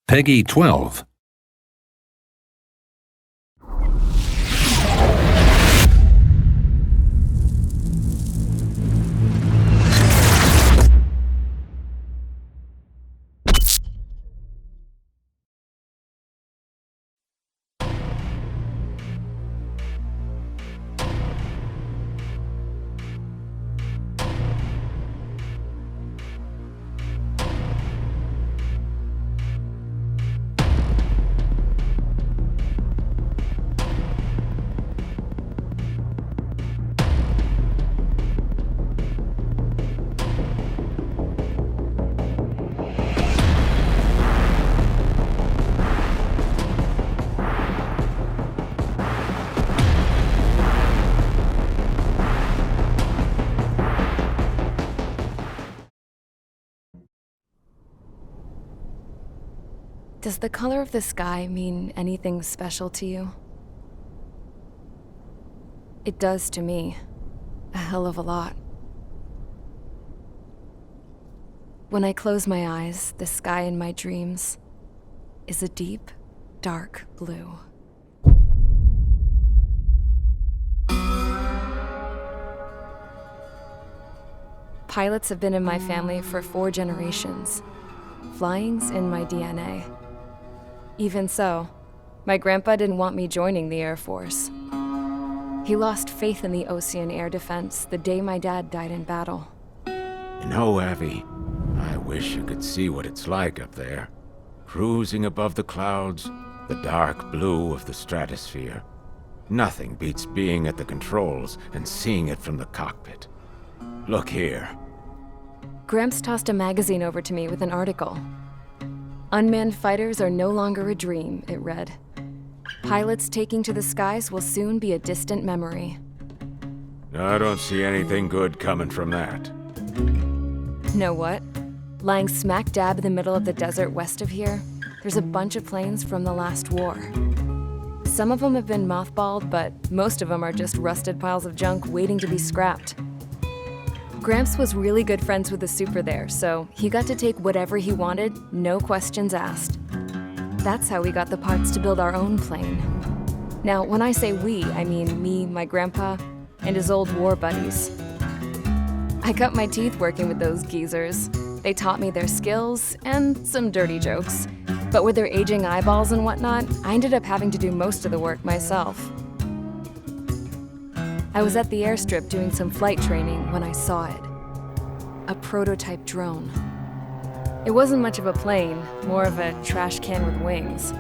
Peggy 12. Does the color of the sky mean anything special to you? It does to me. A hell of a lot. When I close my eyes, the sky in my dreams is a deep, dark blue. Pilots have been in my family for 4 generations. Flying's in my DNA. Even so, my grandpa didn't want me joining the Air Force. He lost faith in the Osean air defense the day my dad died in battle. You know, Abby, I wish you could see what it's like up there. Cruising above the clouds, the dark blue of the stratosphere. Nothing beats being at the controls and seeing it from the cockpit. Look here. Gramps tossed a magazine over to me with an article. Unmanned fighters are no longer a dream, it read. Pilots taking to the skies will soon be a distant memory. I don't see anything good coming from that. Know what? Lying smack dab in the middle of the desert west of here, there's a bunch of planes from the last war. Some of them have been mothballed, but most of them are just rusted piles of junk waiting to be scrapped. Gramps was really good friends with the super there, so he got to take whatever he wanted, no questions asked. That's how we got the parts to build our own plane. Now, when I say we, I mean me, my grandpa, and his old war buddies. I cut my teeth working with those geezers. They taught me their skills and some dirty jokes. But with their aging eyeballs and whatnot, I ended up having to do most of the work myself. I was at the airstrip doing some flight training when I saw it. A prototype drone. It wasn't much of a plane, more of a trash can with wings.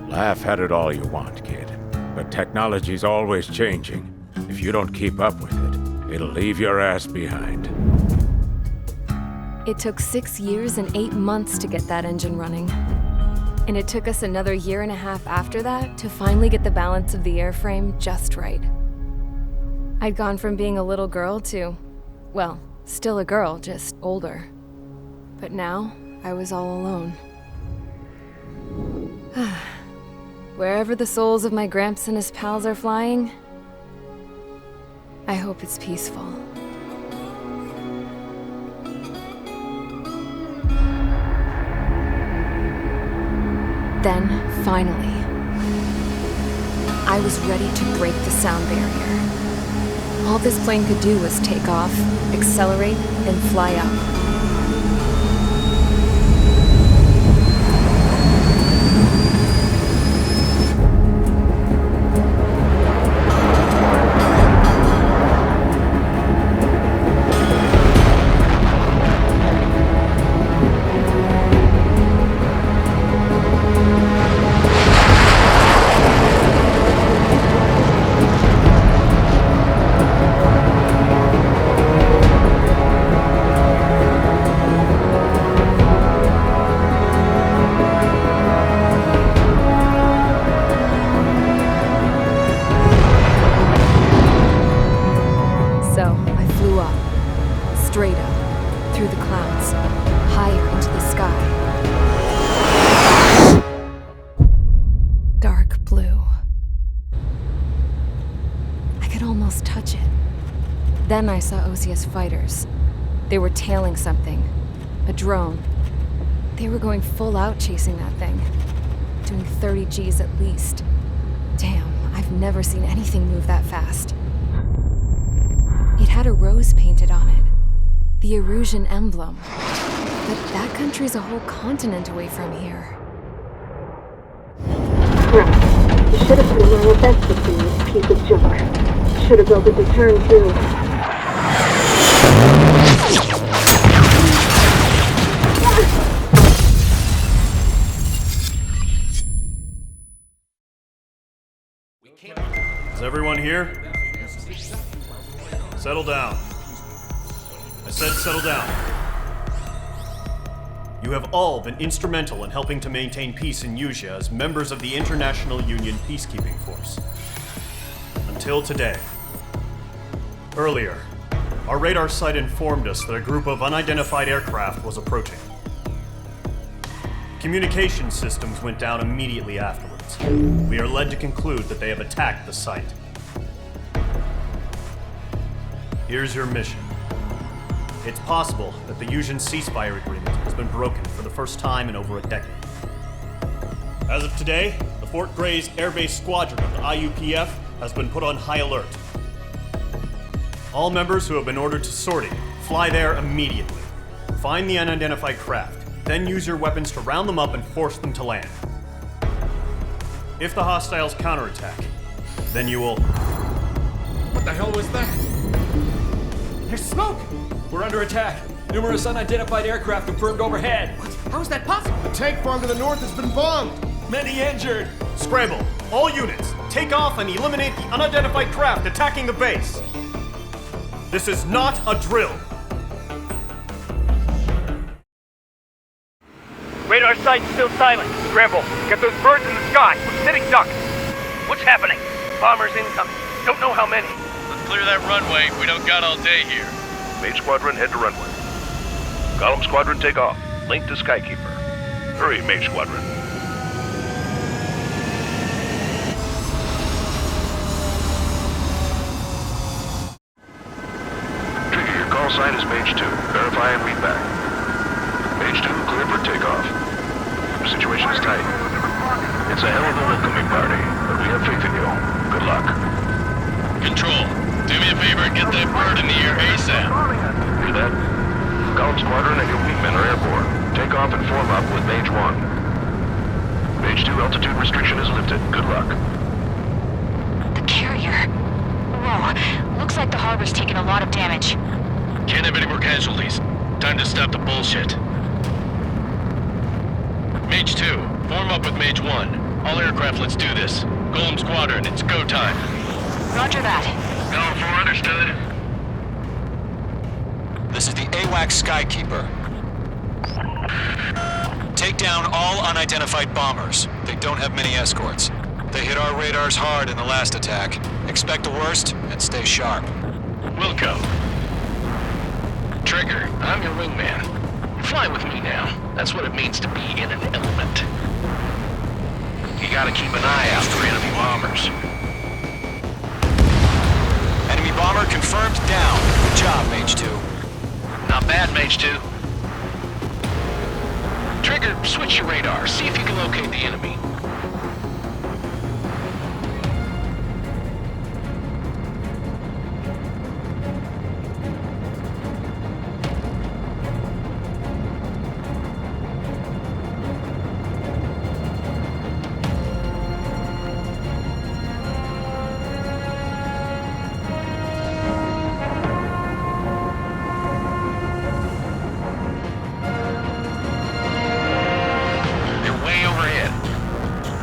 Laugh at it all you want, kid. But technology's always changing. If you don't keep up with it, it'll leave your ass behind. It took 6 years and 8 months to get that engine running. And it took us another 1.5 years after that to finally get the balance of the airframe just right. I'd gone from being a little girl to, well, still a girl, just older. But now, I was all alone. Wherever the souls of my Gramps and his pals are flying, I hope it's peaceful. Then, finally, I was ready to break the sound barrier. All this plane could do was take off, accelerate, and fly up. Straight up, through the clouds, higher into the sky. Dark blue. I could almost touch it. Then I saw Osea's fighters. They were tailing something. A drone. They were going full out chasing that thing. Doing 30 Gs at least. Damn, I've never seen anything move that fast. It had a rose painted on it. The Erusea emblem. But that country's a whole continent away from here. Crap. You should have put in my best to see this piece of junk. Should have built a return too. Is everyone here? Settle down. I said settle down. You have all been instrumental in helping to maintain peace in Usea as members of the International Union Peacekeeping Force. Until today. Earlier, our radar site informed us that a group of unidentified aircraft was approaching. Communication systems went down immediately afterwards. We are led to conclude that they have attacked the site. Here's your mission. It's possible that the Usean ceasefire agreement has been broken for the first time in over a decade. As of today, the Fort Gray's Air Base Squadron of the IUPF has been put on high alert. All members who have been ordered to sortie, fly there immediately. Find the unidentified craft, then use your weapons to round them up and force them to land. If the hostiles counterattack, then you will... What the hell was that? There's smoke! We're under attack. Numerous unidentified aircraft confirmed overhead. What? How is that possible? The tank farm to the north has been bombed! Many injured. Scramble! All units, take off and eliminate the unidentified craft attacking the base. This is not a drill. Radar site's still silent. Scramble. Get those birds in the sky. We're sitting ducks. What's happening? Bombers incoming. Don't know how many. Let's clear that runway. We don't got all day here. Mage Squadron, head to runway. Column Squadron, take off. Link to Skykeeper. Hurry, Mage Squadron. Trigger, your call sign is Mage 2. Verify and read back. Mage 2, clear for takeoff. The situation is tight. It's a hell of a welcoming party, but we have faith in you. Good luck. Control, do me a favor and get that bird in the air ASAP. Hear that? Column Squadron and your wingmen are airborne. Take off and form up with Mage 1. Mage 2, altitude restriction is lifted. Good luck. The carrier. Whoa, looks like the harbor's taken a lot of damage. Can't have any more casualties. Time to stop the bullshit. Mage 2, form up with Mage 1. All aircraft, let's do this. Golem Squadron, it's go time. Roger that. Going for understood. This is the AWAC Skykeeper. Take down all unidentified bombers. They don't have many escorts. They hit our radars hard in the last attack. Expect the worst and stay sharp. Wilco. Trigger, I'm your wingman. Fly with me now. That's what it means to be in an element. You gotta keep an eye out for enemy bombers. Enemy bomber confirmed down. Good job, Mage 2. Not bad, Mage 2. Trigger, switch your radar. See if you can locate the enemy.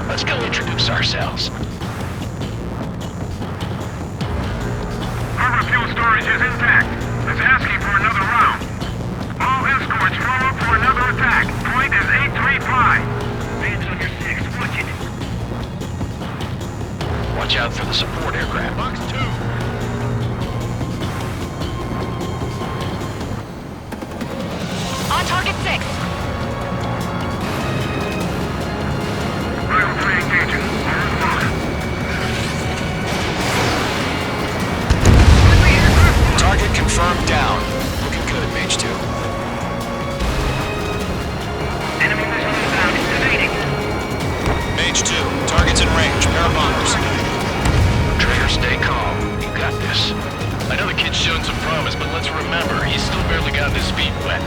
Let's go introduce ourselves. Harbor fuel storage is intact. It's asking for another round. All escorts form up for another attack. Point is 835. Hands on your 6. Watch it. Watch out for the support aircraft. Box 2. On target 6. Target confirmed down. Looking good, Mage 2. Enemy his feet wet.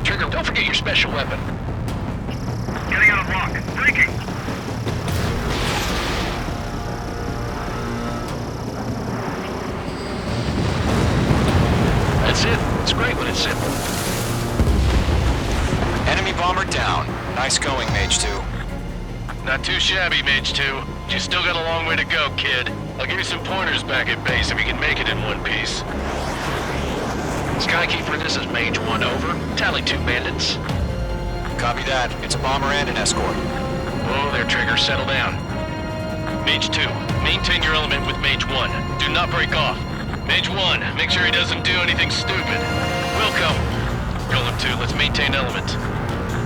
Trigger, don't forget your special weapon. Getting out of lock. Breaking. That's it. It's great when it's simple. Enemy bomber down. Nice going, Mage 2. Not too shabby, Mage 2. You still got a long way to go, kid. I'll give you some pointers back at base if you can make it in one piece. Skykeeper, this is Mage 1, over. Tally 2 bandits. Copy that. It's a bomber and an escort. Whoa there, Trigger. Settle down. Mage 2, maintain your element with Mage 1. Do not break off. Mage 1, make sure he doesn't do anything stupid. We'll come. Golem 2, let's maintain element.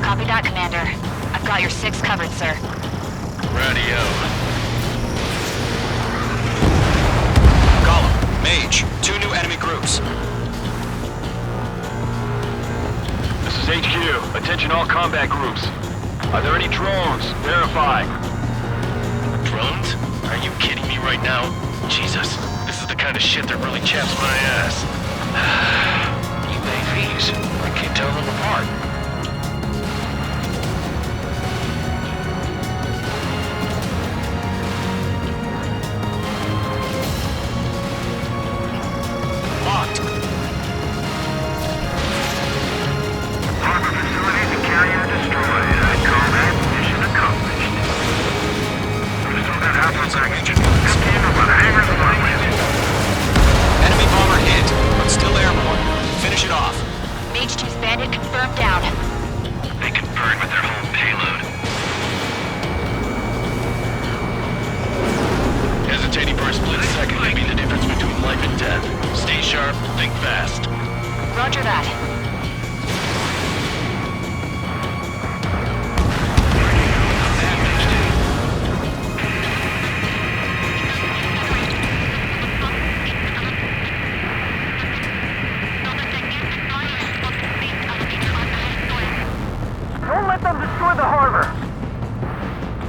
Copy that, Commander. I've got your 6 covered, sir. Radio. Golem, Mage, 2 new enemy groups. This is HQ. Attention all combat groups. Are there any drones? Verify. Drones? Are you kidding me right now? Jesus, this is the kind of shit that really chaps my ass. UAVs. I can't tell them apart. Locked. Harbor facilities and carrier destroyed. Combat mission accomplished. We still got half our package. Empty over the hangars and runways. Enemy bomber hit, but still airborne. Finish it off. Mage 2's bandit confirmed down. They can burn with their whole payload. Hesitating for a split second could be the difference between life and death. Stay sharp, think fast. Roger that. Don't let them destroy the harbor!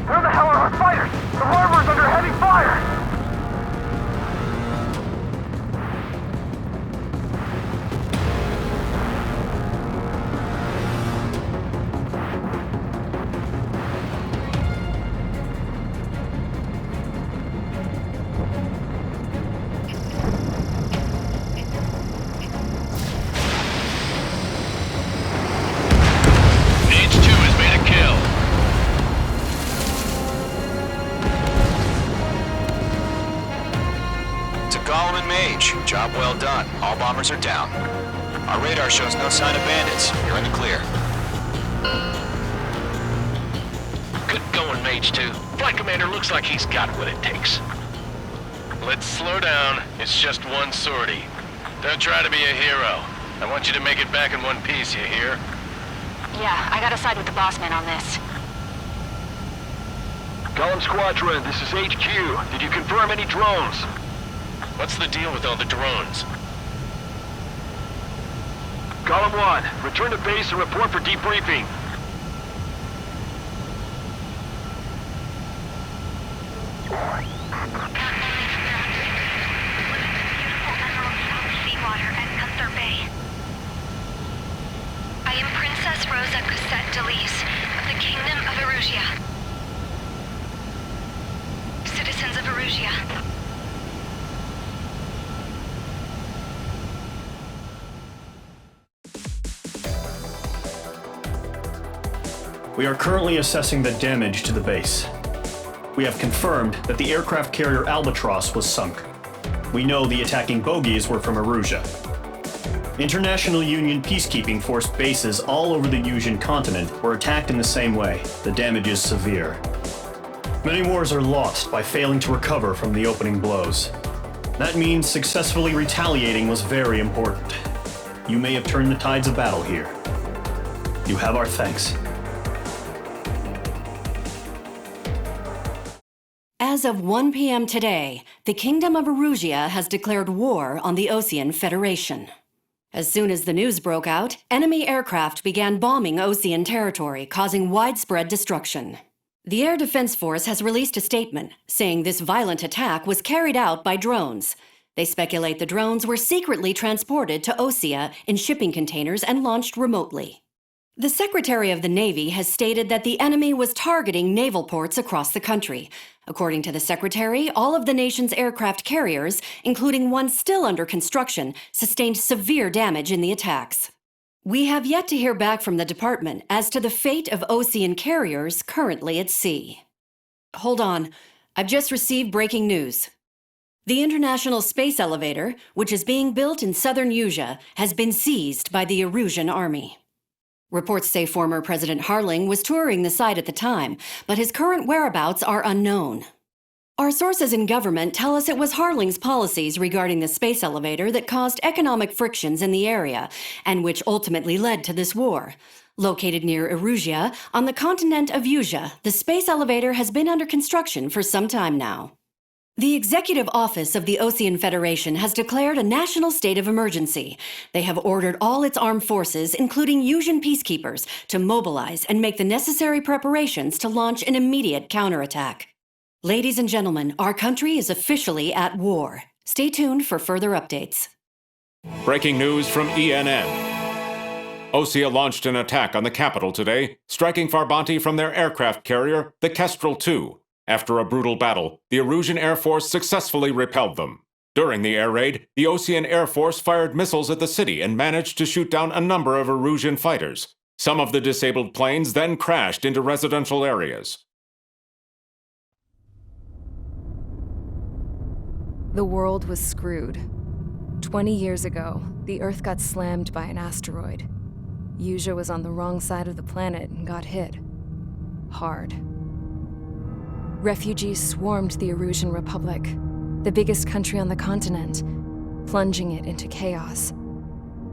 Where the hell are our fighters? The harbor's under heavy fire! Mage 2 has made a kill. To Golem and Mage, job well done. All bombers are down. Our radar shows no sign of bandits. You're in the clear. Good going, Mage 2. Flight Commander looks like he's got what it takes. Let's slow down. It's just one sortie. Don't try to be a hero. I want you to make it back in one piece, you hear? Yeah, I gotta side with the boss man on this. Golem Squadron, this is HQ. Did you confirm any drones? What's the deal with all the drones? Golem 1, return to base and report for debriefing. Seawater at Gunther Bay. I am Princess Rosa Cosette Delise of the Kingdom of Erusea. Citizens of Erusea. We are currently assessing the damage to the base. We have confirmed that the aircraft carrier Albatross was sunk. We know the attacking bogies were from Erusea. International Union peacekeeping force bases all over the Yusian continent were attacked in the same way. The damage is severe. Many wars are lost by failing to recover from the opening blows. That means successfully retaliating was very important. You may have turned the tides of battle here. You have our thanks. As of 1 p.m. today, the Kingdom of Erusea has declared war on the Osean Federation. As soon as the news broke out, enemy aircraft began bombing Osean territory, causing widespread destruction. The Air Defense Force has released a statement saying this violent attack was carried out by drones. They speculate the drones were secretly transported to Osea in shipping containers and launched remotely. The Secretary of the Navy has stated that the enemy was targeting naval ports across the country. According to the Secretary, all of the nation's aircraft carriers, including one still under construction, sustained severe damage in the attacks. We have yet to hear back from the department as to the fate of Osean carriers currently at sea. Hold on, I've just received breaking news. The International Space Elevator, which is being built in southern Usea, has been seized by the Erusian army. Reports say former President Harling was touring the site at the time, but his current whereabouts are unknown. Our sources in government tell us it was Harling's policies regarding the space elevator that caused economic frictions in the area, and which ultimately led to this war. Located near Erusea, on the continent of Usea, the space elevator has been under construction for some time now. The Executive Office of the Osean Federation has declared a national state of emergency. They have ordered all its armed forces, including Usean peacekeepers, to mobilize and make the necessary preparations to launch an immediate counterattack. Ladies and gentlemen, our country is officially at war. Stay tuned for further updates. Breaking news from ENN. Osea launched an attack on the capital today, striking Farbanti from their aircraft carrier, the Kestrel II. After a brutal battle, the Erusian Air Force successfully repelled them. During the air raid, the Osean Air Force fired missiles at the city and managed to shoot down a number of Erusian fighters. Some of the disabled planes then crashed into residential areas. The world was screwed. 20 years ago, the Earth got slammed by an asteroid. Usea was on the wrong side of the planet and got hit. Hard. Refugees swarmed the Erusian Republic, the biggest country on the continent, plunging it into chaos.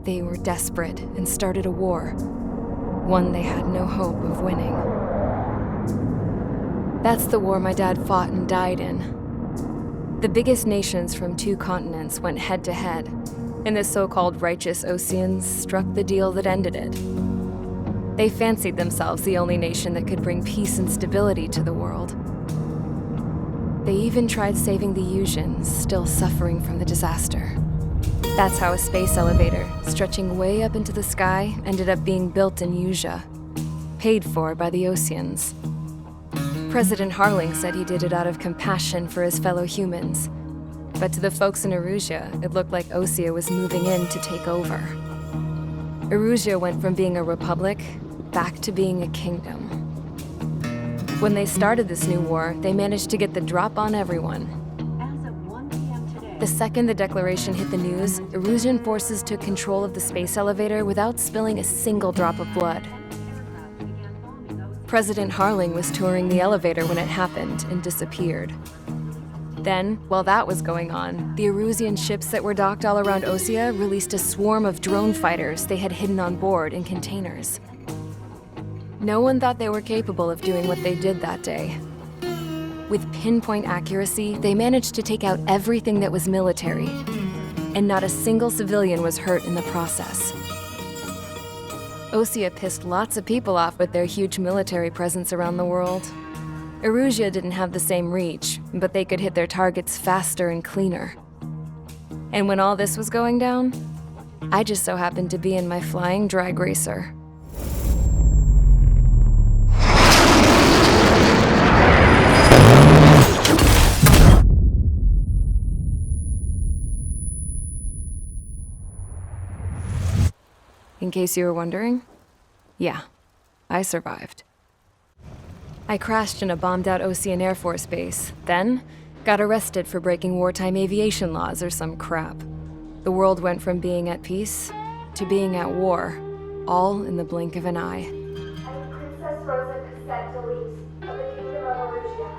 They were desperate and started a war, one they had no hope of winning. That's the war my dad fought and died in. The biggest nations from 2 continents went head-to-head, and the so-called righteous Oseans struck the deal that ended it. They fancied themselves the only nation that could bring peace and stability to the world. They even tried saving the Useans, still suffering from the disaster. That's how a space elevator, stretching way up into the sky, ended up being built in Usea, paid for by the Oseans. President Harling said he did it out of compassion for his fellow humans. But to the folks in Erusea, it looked like Osea was moving in to take over. Erusea went from being a republic back to being a kingdom. When they started this new war, they managed to get the drop on everyone. As of 1 p.m. today, The second the declaration hit the news, Erusian forces took control of the space elevator without spilling a single drop of blood. President Harling was touring the elevator when it happened and disappeared. Then, while that was going on, the Erusian ships that were docked all around Osea released a swarm of drone fighters they had hidden on board in containers. No one thought they were capable of doing what they did that day. With pinpoint accuracy, they managed to take out everything that was military, and not a single civilian was hurt in the process. Osea pissed lots of people off with their huge military presence around the world. Erusea didn't have the same reach, but they could hit their targets faster and cleaner. And when all this was going down, I just so happened to be in my flying drag racer. In case you were wondering, yeah, I survived. I crashed in a bombed-out Osean Air Force base, then got arrested for breaking wartime aviation laws or some crap. The world went from being at peace to being at war, all in the blink of an eye. Princess Rosa Cassette Delete of the Kingdom of Erusea.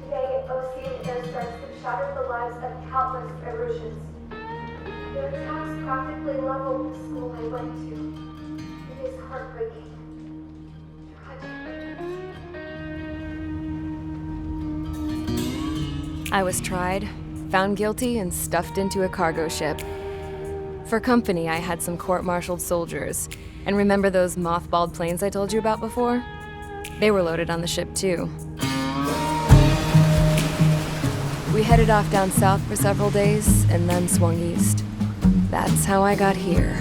Today, Osean airstrikes shattered the lives of countless Erusians. Their attacks practically leveled the school I went to. It is heartbreaking. Tragic. I was tried, found guilty, and stuffed into a cargo ship. For company, I had some court-martialed soldiers. And remember those mothballed planes I told you about before? They were loaded on the ship too. We headed off down south for several days, and then swung east. That's how I got here.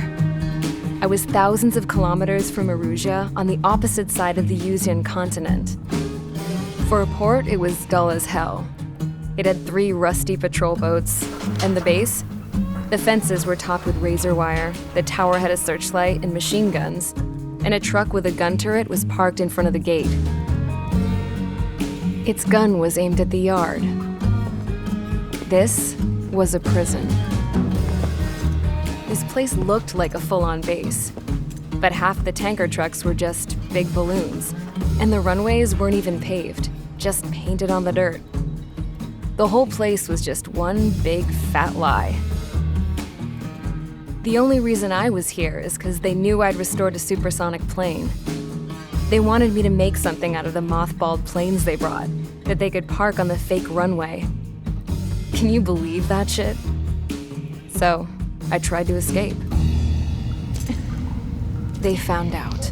I was thousands of kilometers from Erusea, on the opposite side of the Usean continent. For a port, it was dull as hell. It had 3 rusty patrol boats, and the base? The fences were topped with razor wire, the tower had a searchlight and machine guns, and a truck with a gun turret was parked in front of the gate. Its gun was aimed at the yard. This was a prison. This place looked like a full-on base, but half the tanker trucks were just big balloons, and the runways weren't even paved, just painted on the dirt. The whole place was just one big fat lie. The only reason I was here is because they knew I'd restored a supersonic plane. They wanted me to make something out of the mothballed planes they brought, that they could park on the fake runway. Can you believe that shit? So, I tried to escape. They found out,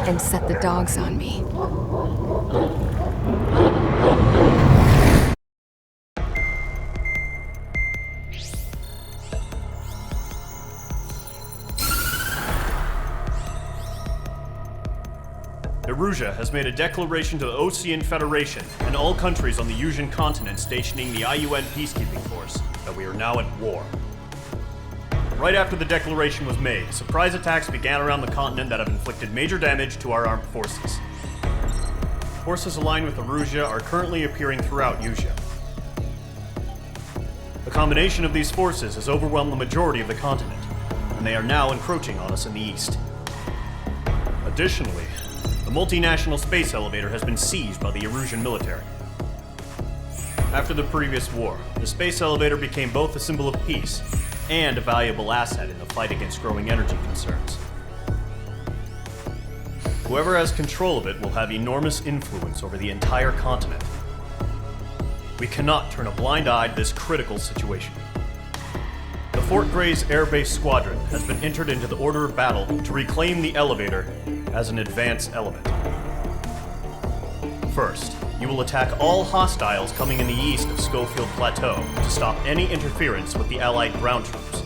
and set the dogs on me. Erusea has made a declaration to the Osean Federation and all countries on the Usean continent stationing the IUN peacekeeping force that we are now at war. Right after the declaration was made, surprise attacks began around the continent that have inflicted major damage to our armed forces. Forces aligned with Erusea are currently appearing throughout Usea. The combination of these forces has overwhelmed the majority of the continent, and they are now encroaching on us in the east. Additionally, the multinational space elevator has been seized by the Erusian military. After the previous war, the space elevator became both a symbol of peace and a valuable asset in the fight against growing energy concerns. Whoever has control of it will have enormous influence over the entire continent. We cannot turn a blind eye to this critical situation. The Fort Gray's Air Base Squadron has been entered into the order of battle to reclaim the elevator as an advance element. First, you will attack all hostiles coming in the east of Schofield Plateau to stop any interference with the Allied ground troops.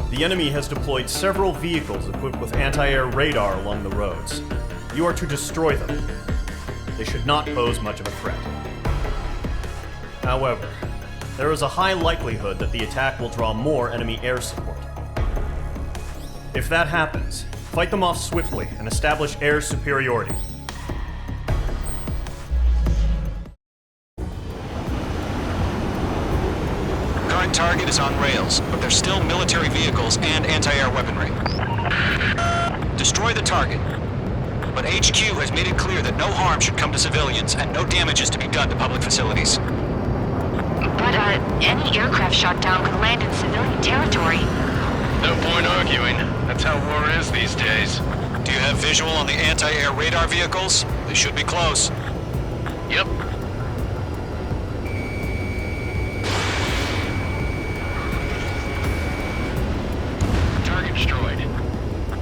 The enemy has deployed several vehicles equipped with anti-air radar along the roads. You are to destroy them. They should not pose much of a threat. However, there is a high likelihood that the attack will draw more enemy air support. If that happens, fight them off swiftly and establish air superiority. Current target is on rails, but there's still military vehicles and anti-air weaponry. Destroy the target. But HQ has made it clear that no harm should come to civilians and no damage is to be done to public facilities. But, any aircraft shot down could land in civilian territory. No point arguing. That's how war is these days. Do you have visual on the anti-air radar vehicles? They should be close. Yep. Target destroyed.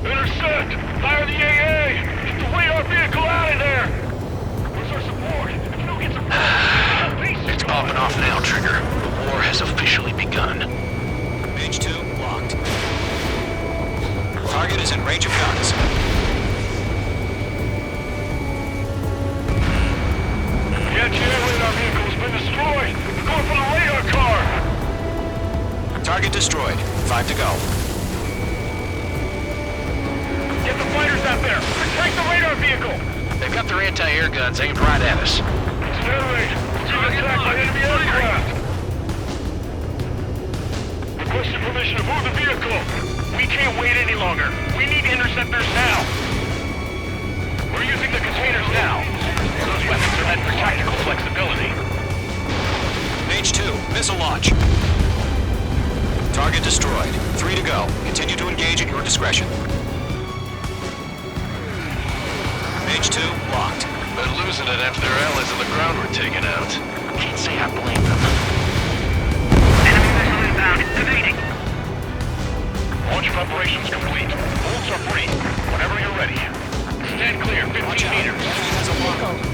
Intercept! Fire the AA! Get the radar vehicle out of there! Where's our support? If we don't get support, It's popping off now, Trigger. The war has officially begun. Mage 2, locked. Target is in range of guns. The anti-air radar vehicle has been destroyed! We're going for the radar car! Target destroyed. 5 to go. Get the fighters out there! Protect the radar vehicle! They've got their anti-air guns aimed right at us. Accelerate! We're being attacked by enemy aircraft! Requesting permission to move the vehicle! We can't wait any longer! We need interceptors now! We're using the containers now! Those weapons are meant for tactical flexibility. Missile launch. Target destroyed. 3 to go. Continue to engage at your discretion. Mage 2, locked. They're losing it after their allies on the ground were taken out. Can't say I blame them. Enemy missile inbound. Evading. Launch preparations complete. Bolts are free. Whenever you're ready. Stand clear. 15 meters.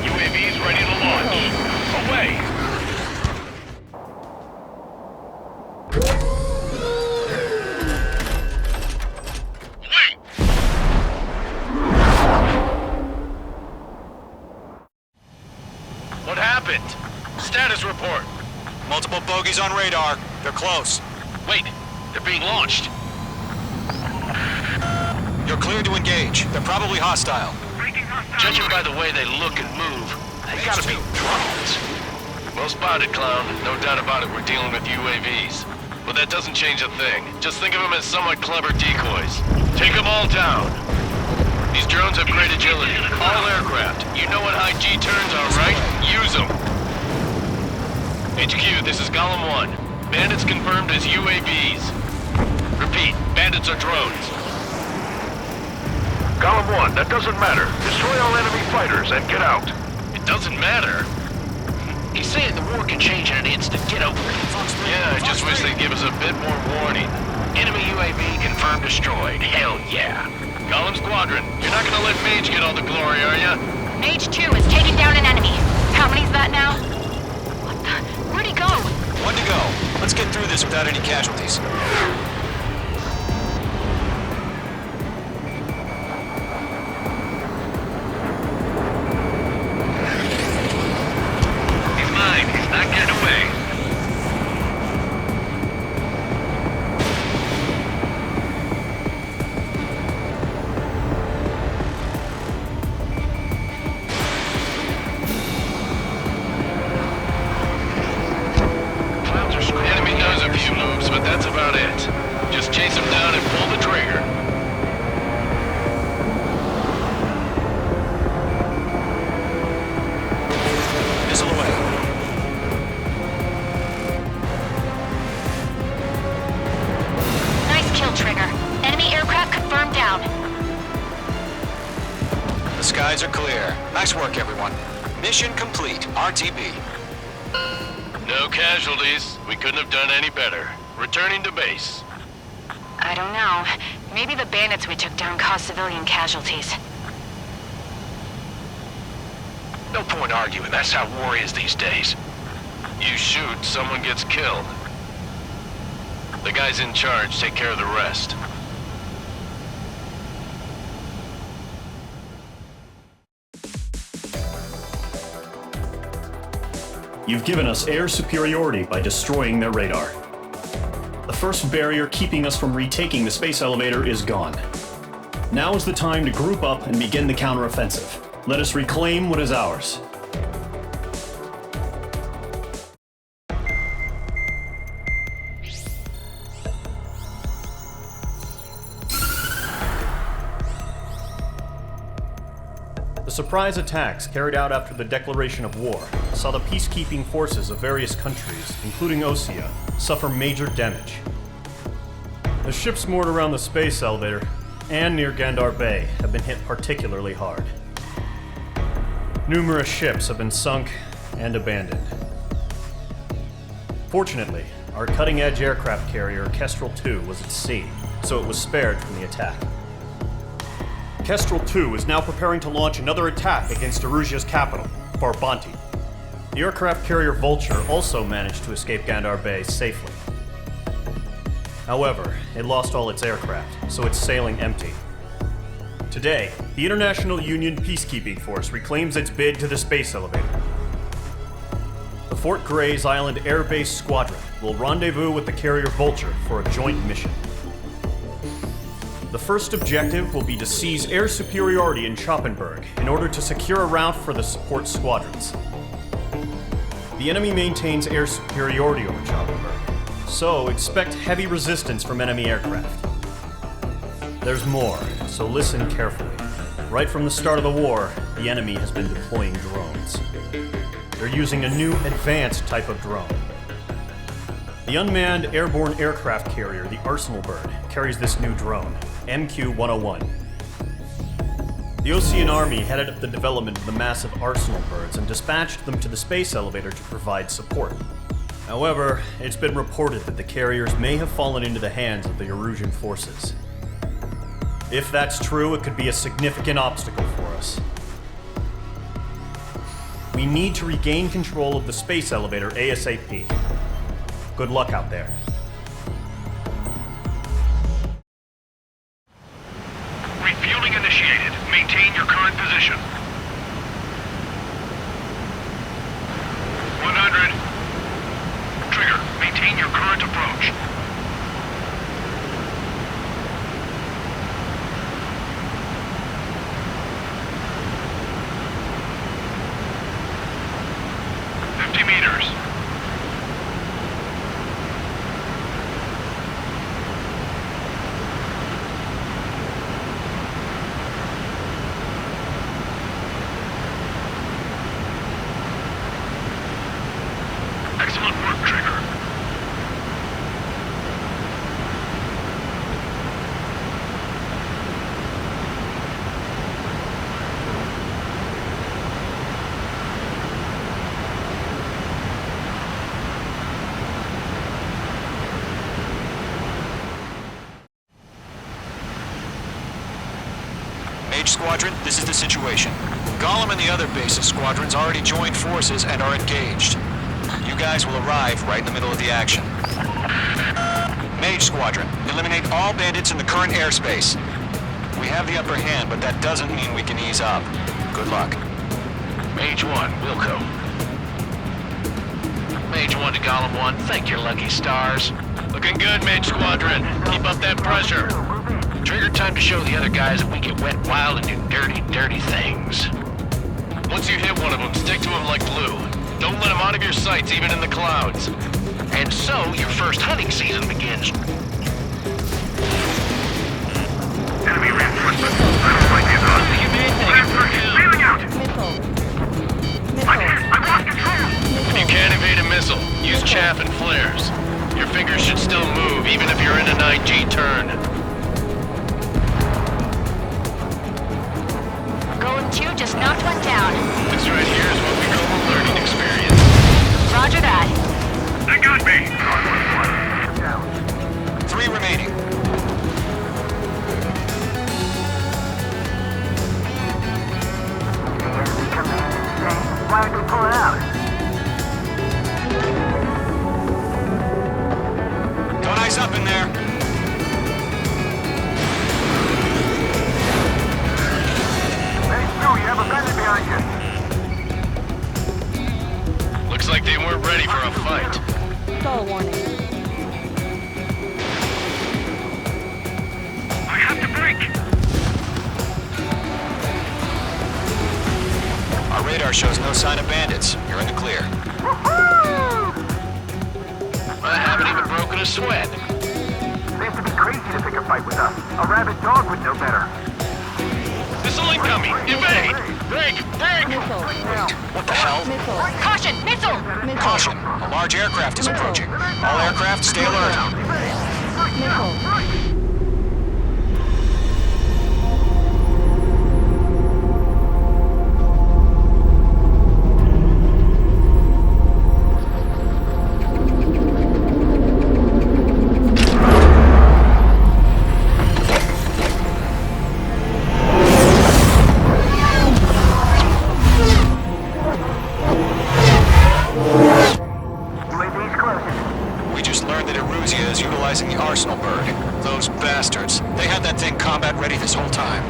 UAVs ready to launch. Away. What happened? Status report. Multiple bogies on radar. They're close. Wait, they're being launched. You're cleared to engage. They're probably hostile. Judging by the way they look and move, they gotta be drones. Well spotted, clown. No doubt about it, we're dealing with UAVs. But that doesn't change a thing. Just think of them as somewhat clever decoys. Take them all down. These drones have great agility. All aircraft. You know what high G turns are, right? Use them. HQ, this is Golem 1. Bandits confirmed as UAVs. Repeat, bandits are drones. Golem 1, that doesn't matter. Destroy all enemy fighters and get out. It doesn't matter? He's saying the war can change in an instant. Get over it. Yeah, I just wish they'd give us a bit more warning. Enemy UAV confirmed destroyed. Hell yeah. Golem Squadron, you're not gonna let Mage get all the glory, are ya? Mage 2 is taking down an enemy. How many's that now? What the? Where'd he go? 1 to go. Let's get through this without any casualties. He's mine. He's not getting away. The enemy knows a few moves, but that's about it. Just chase him down and pull the trigger. Missile away. Nice kill, Trigger. Enemy aircraft confirmed down. The skies are clear. Nice work, everyone. Mission complete. RTB. No casualties. We couldn't have done any better. Returning to base. I don't know. Maybe the bandits we took down caused civilian casualties. No point arguing. That's how war is these days. You shoot, someone gets killed. The guys in charge take care of the rest. You've given us air superiority by destroying their radar. The first barrier keeping us from retaking the space elevator is gone. Now is the time to group up and begin the counteroffensive. Let us reclaim what is ours. The surprise attacks carried out after the declaration of war saw the peacekeeping forces of various countries, including Osea, suffer major damage. The ships moored around the space elevator and near Gandar Bay have been hit particularly hard. Numerous ships have been sunk and abandoned. Fortunately, our cutting-edge aircraft carrier Kestrel 2 was at sea, so it was spared from the attack. Kestrel 2 is now preparing to launch another attack against Erusea's capital, Farbanti. The aircraft carrier Vulture also managed to escape Gandar Bay safely. However, it lost all its aircraft, so it's sailing empty. Today, the International Union Peacekeeping Force reclaims its bid to the space elevator. The Fort Gray's Island Air Base Squadron will rendezvous with the carrier Vulture for a joint mission. The first objective will be to seize air superiority in Choppenburg in order to secure a route for the support squadrons. The enemy maintains air superiority over Choppenburg, so expect heavy resistance from enemy aircraft. There's more, so listen carefully. Right from the start of the war, the enemy has been deploying drones. They're using a new advanced type of drone. The unmanned airborne aircraft carrier, the Arsenal Bird, carries this new drone, MQ-101. The Osean Army headed up the development of the massive Arsenal birds and dispatched them to the space elevator to provide support. However, it's been reported that the carriers may have fallen into the hands of the Erusea forces. If that's true, it could be a significant obstacle for us. We need to regain control of the space elevator ASAP. Good luck out there. Refueling initiated. Maintain your current position. 100. Trigger, maintain your current approach. 50 meters. Excellent work, Trigger. Mage Squadron, this is the situation. Gollum and the other base's squadrons already joined forces and are engaged. You guys will arrive right in the middle of the action. Mage Squadron, eliminate all bandits in the current airspace. We have the upper hand, but that doesn't mean we can ease up. Good luck. Mage 1, Wilco. Mage 1 to Gollum 1, thank your lucky stars. Looking good, Mage Squadron. Keep up that pressure. Trigger, time to show the other guys that we get wet, wild, and do dirty, dirty things. Once you hit one of them, stick to him like glue. Don't let him out of your sights, even in the clouds. And so, your first hunting season begins. Enemy reinforcements. I don't like these odds. Feeling out! I've lost control! If you can't evade a missile, use chaff and flares. Your fingers should still move, even if you're in an IG turn. Golem 2 just knocked one down. This right here is what we call a learning experience. Roger that. They got me! 3 remaining. Why aren't they pulling out? Don't eyes up in there. You have a bandit behind you. Looks like they weren't ready for a fight. Stall warning. I have to break. Our radar shows no sign of bandits. You're in the clear. I haven't even broken a sweat. They have to be crazy to pick a fight with us. A rabid dog would know better. Missile incoming! Evade! Break! Break! Missile. What the hell? Missile. Caution! Missile! Caution! A large aircraft is approaching. All aircraft, stay alert. Missile. We just learned that Erusea is utilizing the Arsenal Bird. Those bastards. They had that thing combat ready this whole time.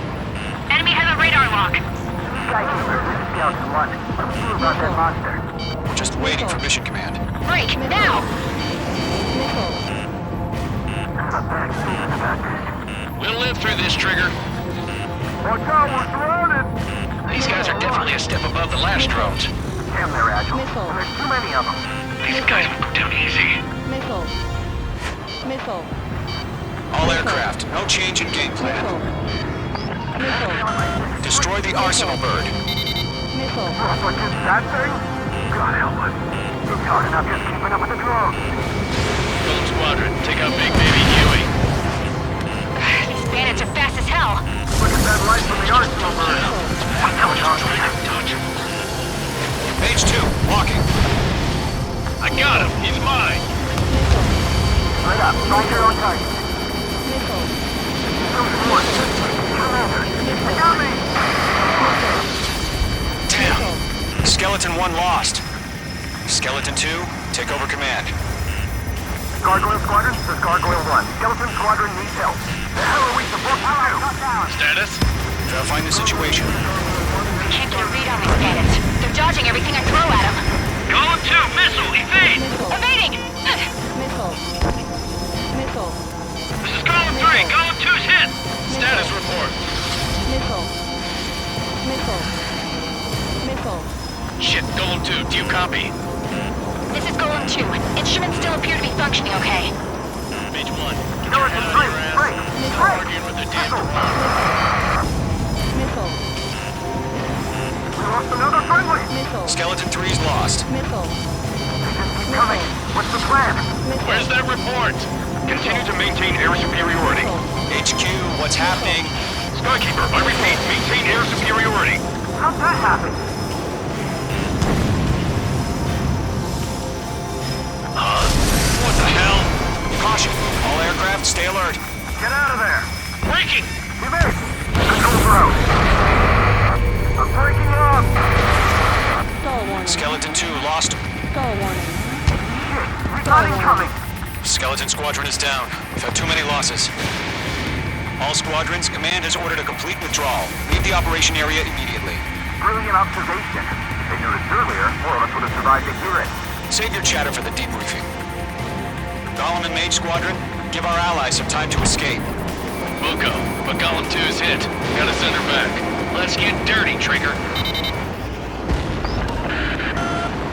Enemy has a radar lock. We're just waiting for mission command. Break! Now! We'll live through this, Trigger. Watch out, we're surrounded! These guys are definitely a step above the last drones. Damn, they're agile. Missile. There's too many of them. These guys will go down easy. Missile. Missile. All aircraft, no change in game plan. Missile. Destroy the Arsenal Bird. Missile. What is that thing? God help us. Hard enough just keeping up with the drones. Golem Squadron, take out Big Baby Huey. These bandits are fast as hell. Look at that light from the Arsenal bird. Mage 2, walking. I got him. He's mine. Right up. Striker on target. Missile. Commander, they got me. Damn. Skeleton 1 lost. Skeleton 2, take over command. Gargoyle Squadron, this is Gargoyle 1. Skeleton Squadron needs help. The hell are we supposed to do? Status? Verifying the situation. I can't get a read on these bandits. They're dodging everything I throw at them. Golem 2, missile, evade! Evading! Missile. Missile. This is Golem 3, Golem 2's hit! Status report. Missile. Missile. Missile. Shit, Golem 2, do you copy? This is Golem 2. Instruments still appear to be functioning okay. Mage 1. Skeleton 3, break! Arguing with the damn drone. Missile. We lost another friendly! Missile. Skeleton 3's lost. Missile. Keep coming. What's the plan? Missile. Where's that report? Continue to maintain air superiority. HQ, what's happening? Skykeeper, I repeat, maintain air superiority. How'd that happen? What the hell? Caution, all aircraft stay alert. Get out of there! Breaking! Evade! Controls are out. I'm breaking up! Stall warning. Skeleton 2 lost. Stall warning. Shit, recon incoming! Skeleton Squadron is down. We've had too many losses. All squadrons, command has ordered a complete withdrawal. Leave the operation area immediately. Brilliant observation. If they noticed earlier, more of us would have survived to hear it. Save your chatter for the debriefing. Golem and Mage Squadron, give our allies some time to escape. Buko, but Golem 2's hit. Gotta send her back. Let's get dirty, Trigger.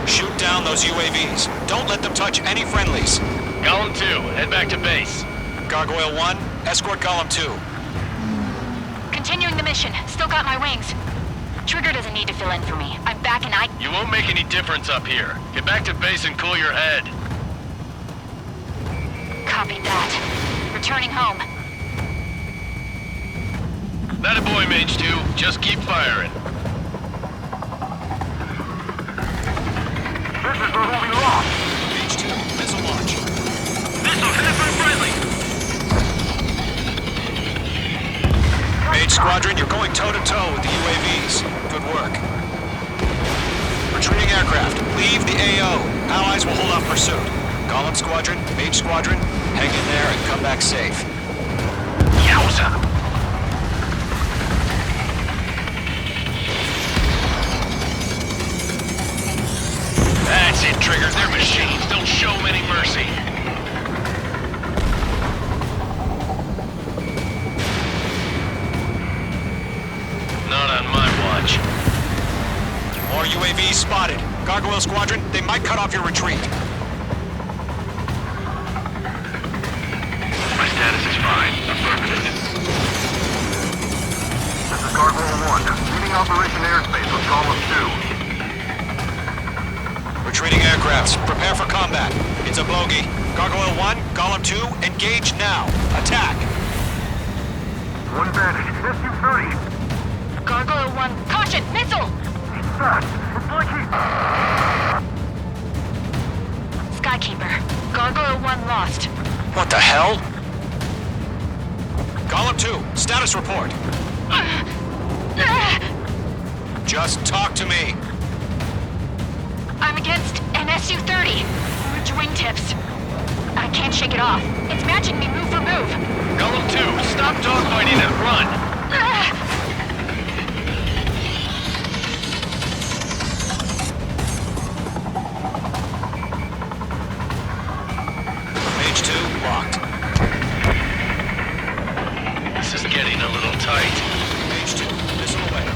Shoot down those UAVs. Don't let them touch any friendlies. Golem 2, head back to base. Gargoyle 1, escort Golem 2. Continuing the mission. Still got my wings. Trigger doesn't need to fill in for me. I'm back and You won't make any difference up here. Get back to base and cool your head. Copy that. Returning home. That a boy, Mage 2. Just keep firing. This is where we'll be lost. Mage 2, missile launch. Missile hit for friendly. Mage Squadron, you're going toe-to-toe with the UAVs. Good work. Retreating aircraft, leave the AO. Allies will hold off pursuit. Golem Squadron, Mage Squadron, hang in there and come back safe. Yowza! That's it, Trigger. They're machines. Don't show them any mercy. Not on my watch. More UAVs spotted. Gargoyle Squadron, they might cut off your retreat. My status is fine. Affirmative. This is Gargoyle 1. Leaving Operation Airspace with Golem 2. Retreating aircrafts, prepare for combat. It's a bogey. Gargoyle 1, Golem 2, engage now. Attack! One bandit. SU-30. Gargoyle 1, caution! Missile! He's fast. It's like he... Skykeeper. Gargoyle 1 lost. What the hell? Golem 2, status report. Just talk to me. I'm against an SU-30. Large wingtips. I can't shake it off. It's matching me move for move. Golem 2, stop dogfighting and run. Mage 2, locked. This is getting a little tight. Mage 2, missile away.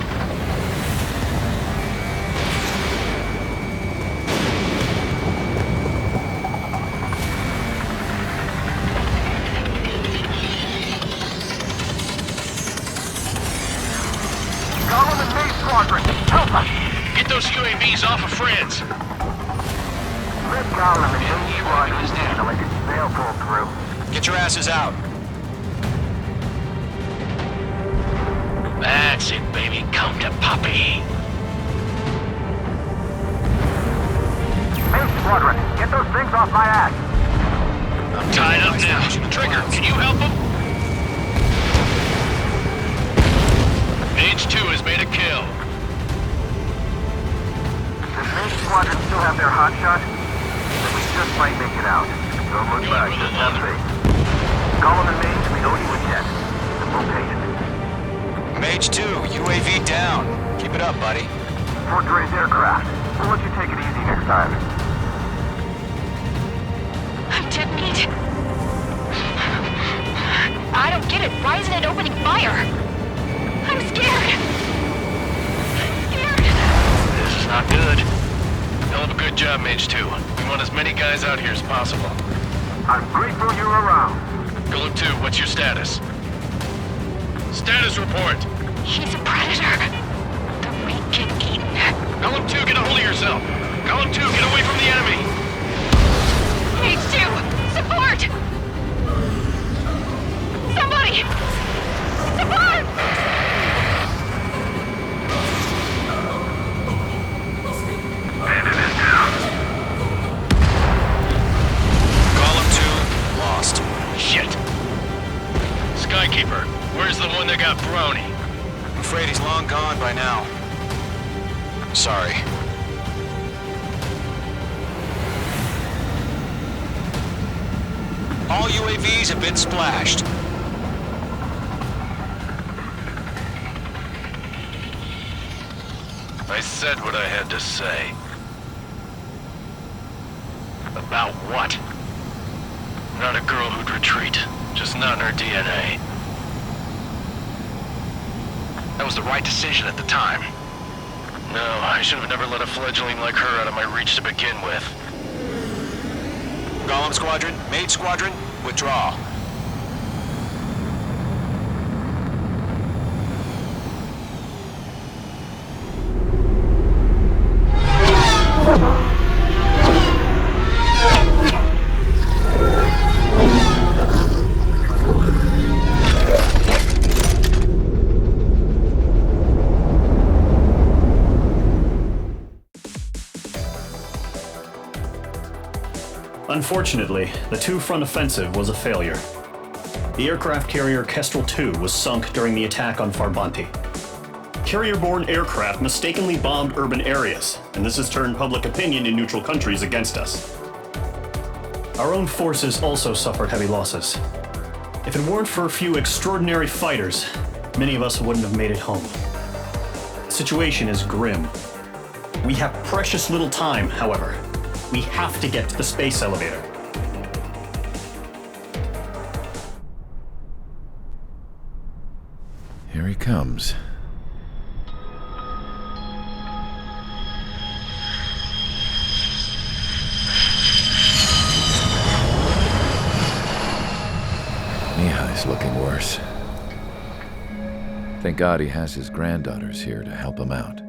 Golem and Mage Squadron, help us! Get those UAVs off of France. Red Column and Young Squad is handling it. They'll pull through. Get your asses out. That's it, baby. Come to Poppy. Hey, Squadron, get those things off my ass. I'm tied up now. Trigger, can you help him? Mage 2 has made a kill. Does Mage Squadron still have their hot shot? Then we just might make it out. Don't look back, just have faith. Column and Mage, we owe you a jet. And we'll pay it. Mage 2, UAV down. Keep it up, buddy. Fort Dre's aircraft. We'll let you take it easy next time. I'm dead meat. I don't get it. Why isn't it opening fire? I'm scared. This is not good. Hell of a good job, Mage 2. We want as many guys out here as possible. I'm grateful you're around. Golem 2, what's your status? Status report. He's a predator. The weak get eaten. Golem 2, get a hold of yourself. Golem 2, get away from the enemy. Mage 2, support! Somebody! Support! Bandit is down. Column 2, lost. Shit. Skykeeper, where's the one that got brownie? I'm afraid he's long gone by now. Sorry. All UAVs have been splashed. I said what I had to say. About what? Not a girl who'd retreat. Just not in her DNA. That was the right decision at the time. No, I should have never let a fledgling like her out of my reach to begin with. Golem Squadron, Mage Squadron, withdraw. Unfortunately, the two-front offensive was a failure. The aircraft carrier Kestrel II was sunk during the attack on Farbanti. Carrier-borne aircraft mistakenly bombed urban areas, and this has turned public opinion in neutral countries against us. Our own forces also suffered heavy losses. If it weren't for a few extraordinary fighters, many of us wouldn't have made it home. The situation is grim. We have precious little time, however. We have to get to the space elevator. Here he comes. Mihai's looking worse. Thank God he has his granddaughters here to help him out.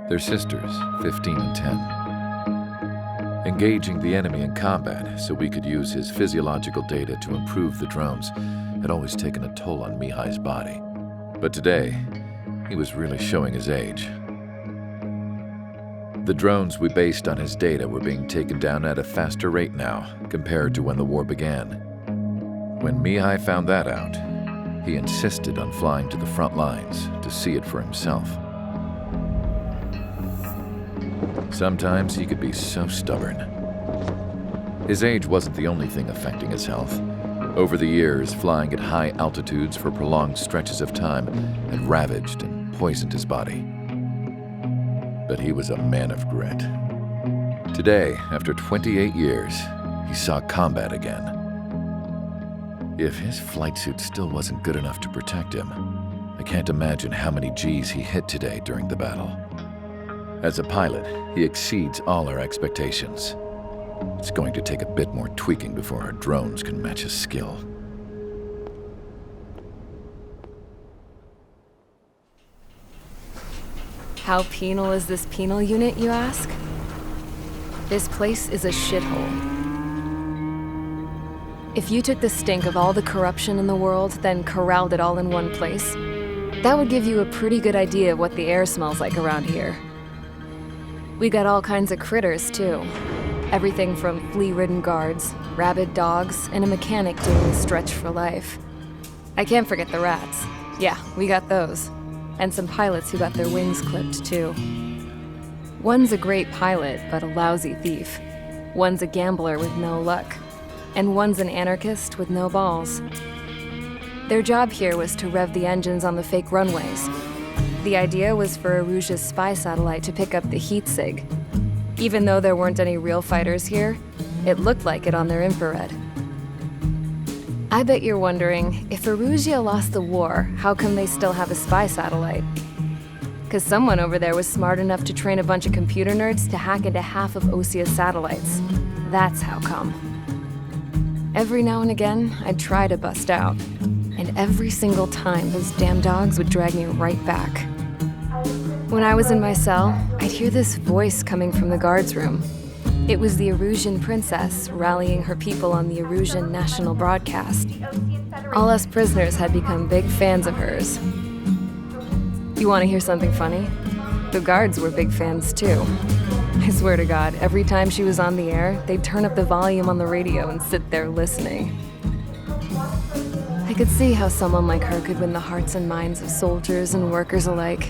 They're sisters, 15 and 10. Engaging the enemy in combat so we could use his physiological data to improve the drones had always taken a toll on Mihai's body. But today, he was really showing his age. The drones we based on his data were being taken down at a faster rate now compared to when the war began. When Mihai found that out, he insisted on flying to the front lines to see it for himself. Sometimes he could be so stubborn. His age wasn't the only thing affecting his health. Over the years, flying at high altitudes for prolonged stretches of time had ravaged and poisoned his body. But he was a man of grit. Today, after 28 years, he saw combat again. If his flight suit still wasn't good enough to protect him, I can't imagine how many G's he hit today during the battle. As a pilot, he exceeds all our expectations. It's going to take a bit more tweaking before our drones can match his skill. How penal is this penal unit, you ask? This place is a shithole. If you took the stink of all the corruption in the world, then corralled it all in one place, that would give you a pretty good idea of what the air smells like around here. We got all kinds of critters, too. Everything from flea-ridden guards, rabid dogs, and a mechanic doing the stretch for life. I can't forget the rats. Yeah, we got those. And some pilots who got their wings clipped, too. One's a great pilot, but a lousy thief. One's a gambler with no luck. And one's an anarchist with no balls. Their job here was to rev the engines on the fake runways. The idea was for Erusea's spy satellite to pick up the heat sig. Even though there weren't any real fighters here, it looked like it on their infrared. I bet you're wondering, if Erusea lost the war, how come they still have a spy satellite? Because someone over there was smart enough to train a bunch of computer nerds to hack into half of Osea's satellites. That's how come. Every now and again, I'd try to bust out. And every single time, those damn dogs would drag me right back. When I was in my cell, I'd hear this voice coming from the guards room. It was the Erusean princess rallying her people on the Erusean national broadcast. All us prisoners had become big fans of hers. You want to hear something funny? The guards were big fans too. I swear to God, every time she was on the air, they'd turn up the volume on the radio and sit there listening. I could see how someone like her could win the hearts and minds of soldiers and workers alike.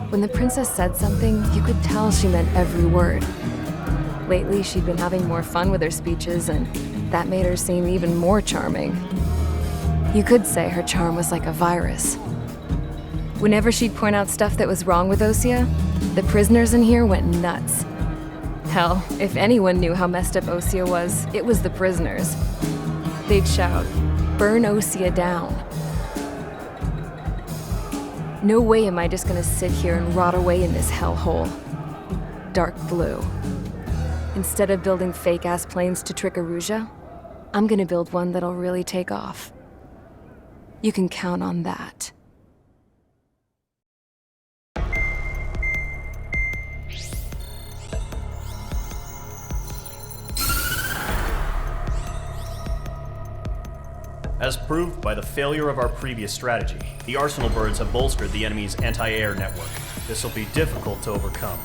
When the princess said something, you could tell she meant every word. Lately, she'd been having more fun with her speeches, and that made her seem even more charming. You could say her charm was like a virus. Whenever she'd point out stuff that was wrong with Osea, the prisoners in here went nuts. Hell, if anyone knew how messed up Osea was, it was the prisoners. They'd shout, "Burn Osea down." No way am I just gonna sit here and rot away in this hellhole. Dark blue. Instead of building fake-ass planes to trick Erusea, I'm gonna build one that'll really take off. You can count on that. As proved by the failure of our previous strategy, the Arsenal birds have bolstered the enemy's anti-air network. This will be difficult to overcome.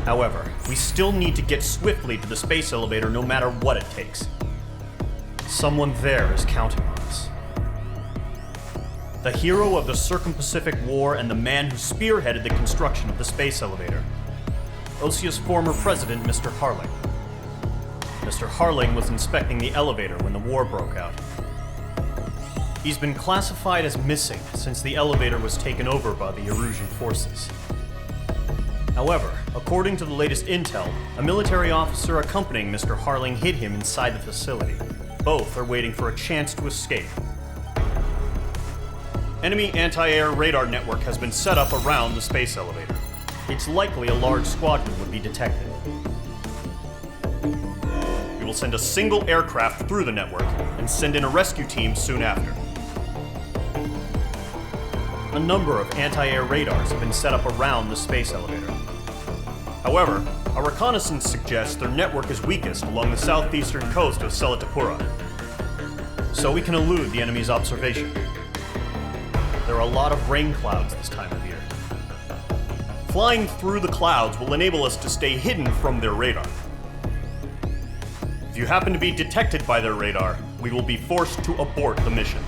However, we still need to get swiftly to the space elevator no matter what it takes. Someone there is counting on us. The hero of the Circum-Pacific War and the man who spearheaded the construction of the space elevator. Osea's former president, Mr. Harling. Mr. Harling was inspecting the elevator when the war broke out. He's been classified as missing since the elevator was taken over by the Erusean forces. However, according to the latest intel, a military officer accompanying Mr. Harling hid him inside the facility. Both are waiting for a chance to escape. Enemy anti-air radar network has been set up around the space elevator. It's likely a large squadron would be detected. We will send a single aircraft through the network and send in a rescue team soon after. A number of anti-air radars have been set up around the space elevator. However, our reconnaissance suggests their network is weakest along the southeastern coast of Selatapura, so we can elude the enemy's observation. There are a lot of rain clouds this time of year. Flying through the clouds will enable us to stay hidden from their radar. If you happen to be detected by their radar, we will be forced to abort the mission.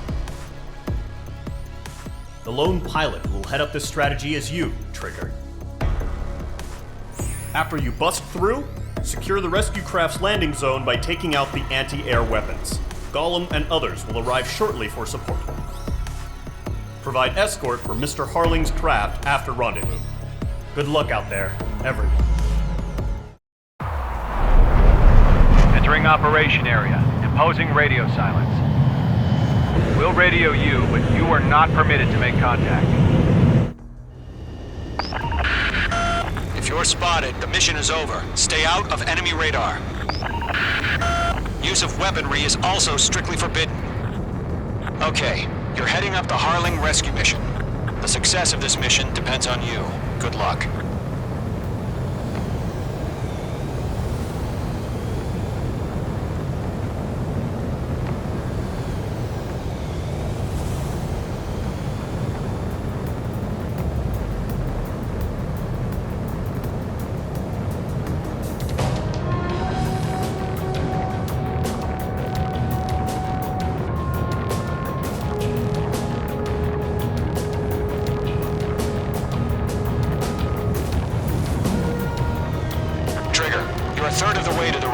The lone pilot will head up this strategy as you, Trigger. After you bust through, secure the rescue craft's landing zone by taking out the anti-air weapons. Gollum and others will arrive shortly for support. Provide escort for Mr. Harling's craft after rendezvous. Good luck out there, everyone. Entering operation area. Imposing radio silence. We'll radio you, but you are not permitted to make contact. If you're spotted, the mission is over. Stay out of enemy radar. Use of weaponry is also strictly forbidden. Okay, you're heading up the Harling rescue mission. The success of this mission depends on you. Good luck.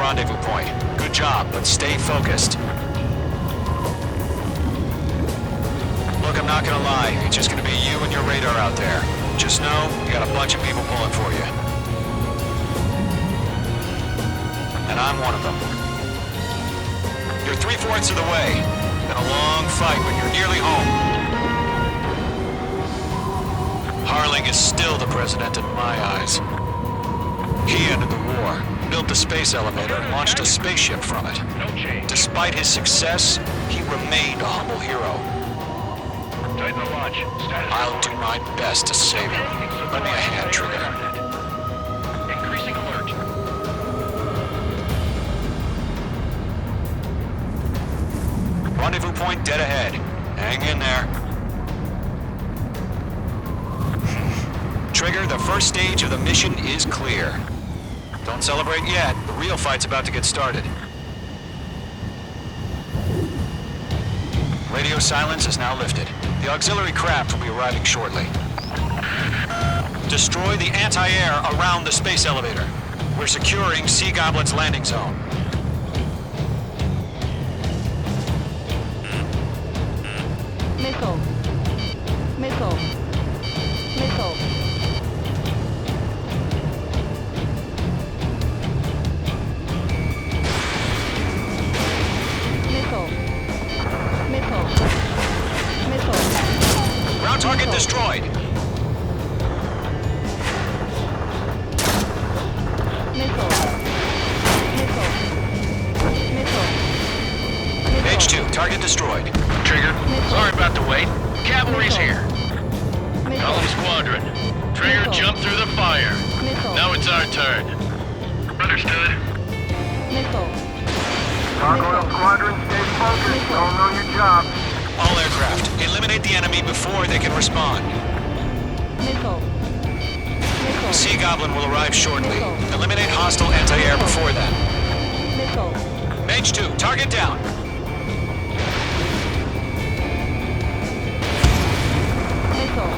rendezvous point. Good job, but stay focused. Look, I'm not gonna lie. It's just gonna be you and your radar out there. Just know, you got a bunch of people pulling for you. And I'm one of them. You're 3/4 of the way. Been a long fight, but you're nearly home. Harling is still the president in my eyes. He ended the war, built the space elevator, and launched a spaceship from it. Despite his success, he remained a humble hero. I'll do my best to save him. Lend me a hand, Trigger. Increasing alert. Rendezvous point dead ahead. Hang in there. Trigger, the first stage of the mission is clear. Don't celebrate yet. The real fight's about to get started. Radio silence is now lifted. The auxiliary craft will be arriving shortly. Destroy the anti-air around the space elevator. We're securing Sea Goblin's landing zone. Missile. Missile. Missile. Missile. Missile. Missile. Ground target destroyed. Missile. Missile. Missile. Mage 2, target destroyed. Trigger, sorry about the wait. Cavalry's here. Call them Squadron. Trigger, jump through the fire. Now it's our turn. Understood. Missile. Gargoyle Squadron, stay focused. Don't know your job. All aircraft, eliminate the enemy before they can respond. Missile. Sea Goblin will arrive shortly. Eliminate hostile anti-air before then. Missile. Mage 2, target down. Missile.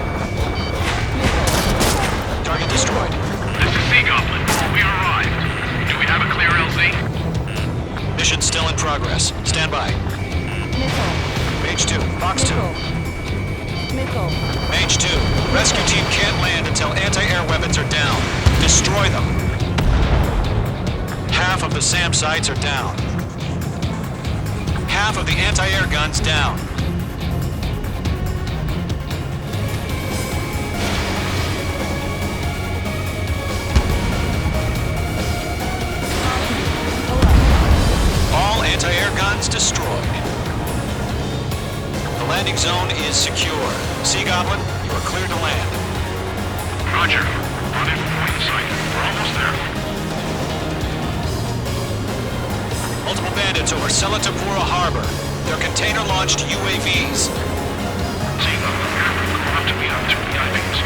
Target destroyed. This is Sea Goblin. We arrived. Do we have a clear LZ? Mission still in progress. Stand by. Missile. Mage 2, Fox 2. Missile. Mage 2, rescue team can't land until anti-air weapons are down. Destroy them. Half of the SAM sites are down. Half of the anti-air guns down. All anti-air guns destroyed. The landing zone is secure. Sea Goblin, you are cleared to land. Roger. Rendezvous point in sight. We're almost there. Multiple bandits over Selatapura Harbor. They're container-launched UAVs. Sea Goblin, we'll have to meet up to VIPs.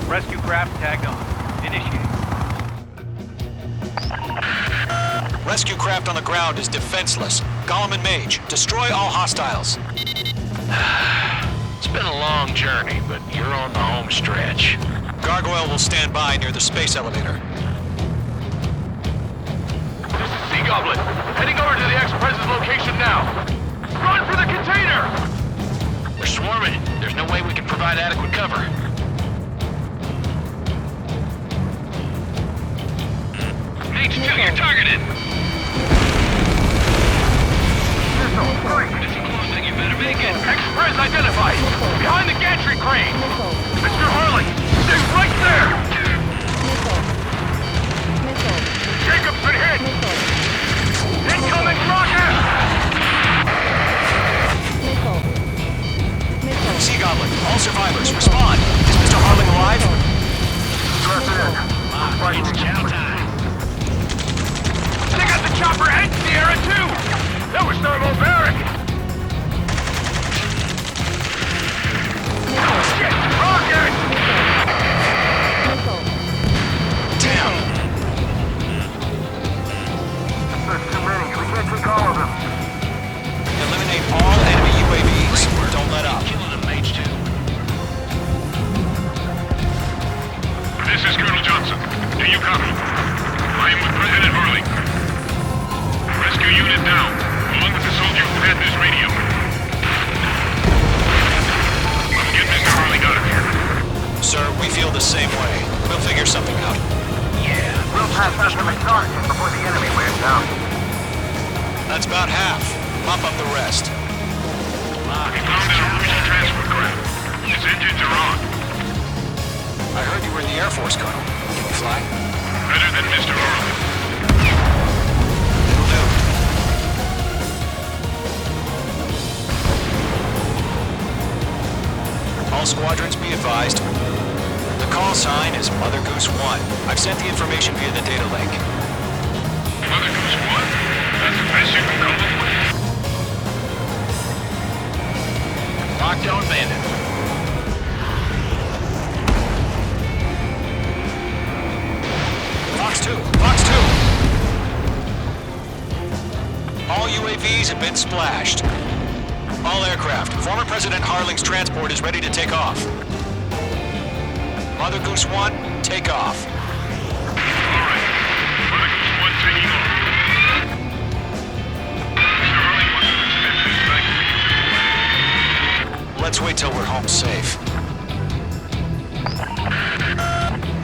Rescue craft tagged on. Initiate. Rescue craft on the ground is defenseless. Gollum and Mage, destroy all hostiles. It's been a long journey, but you're on the home stretch. Gargoyle will stand by near the space elevator. This is Sea Goblin. Heading over to the ex-president's location now. Run for the container! We're swarming. There's no way we can provide adequate cover. Mage 2, you're targeted! This is closing, you better make it. Ex-pres identified! Behind the gantry crane! Mr. Harling, stay right there! Jacob's been hit! Incoming rocket! Sea Goblin, all survivors, respond. Is Mr. Harling alive? It's chow time. They got the chopper and Sierra too! That was thermobaric! Oh shit! Rocket! Damn! There's too many. We can't take all of them. Eliminate all enemy UAVs. Don't let up. Killing them, Mage 2. down, along with the soldier who had this radio. Let's get Mr. Harley out of here. Sir, we feel the same way. We'll figure something out. Yeah, we'll pass out some exhaustion before the enemy wears down. That's about half. Mop up the rest. We found an Erusea transport craft. Its engines are on. I heard you were in the Air Force, Colonel. Can you fly? Better than Mr. Harley. It'll do. All squadrons be advised. The call sign is Mother Goose 1. I've sent the information via the data link. Mother Goose 1? That's the best you can come up with? Lockdown bandit. Fox 2! Fox 2! All UAVs have been splashed. All aircraft. Former President Harling's transport is ready to take off. Mother Goose 1, take off. Alright. Mother Goose 1 taking off. Mr. Harley wants to extend his back. Let's wait till we're home safe.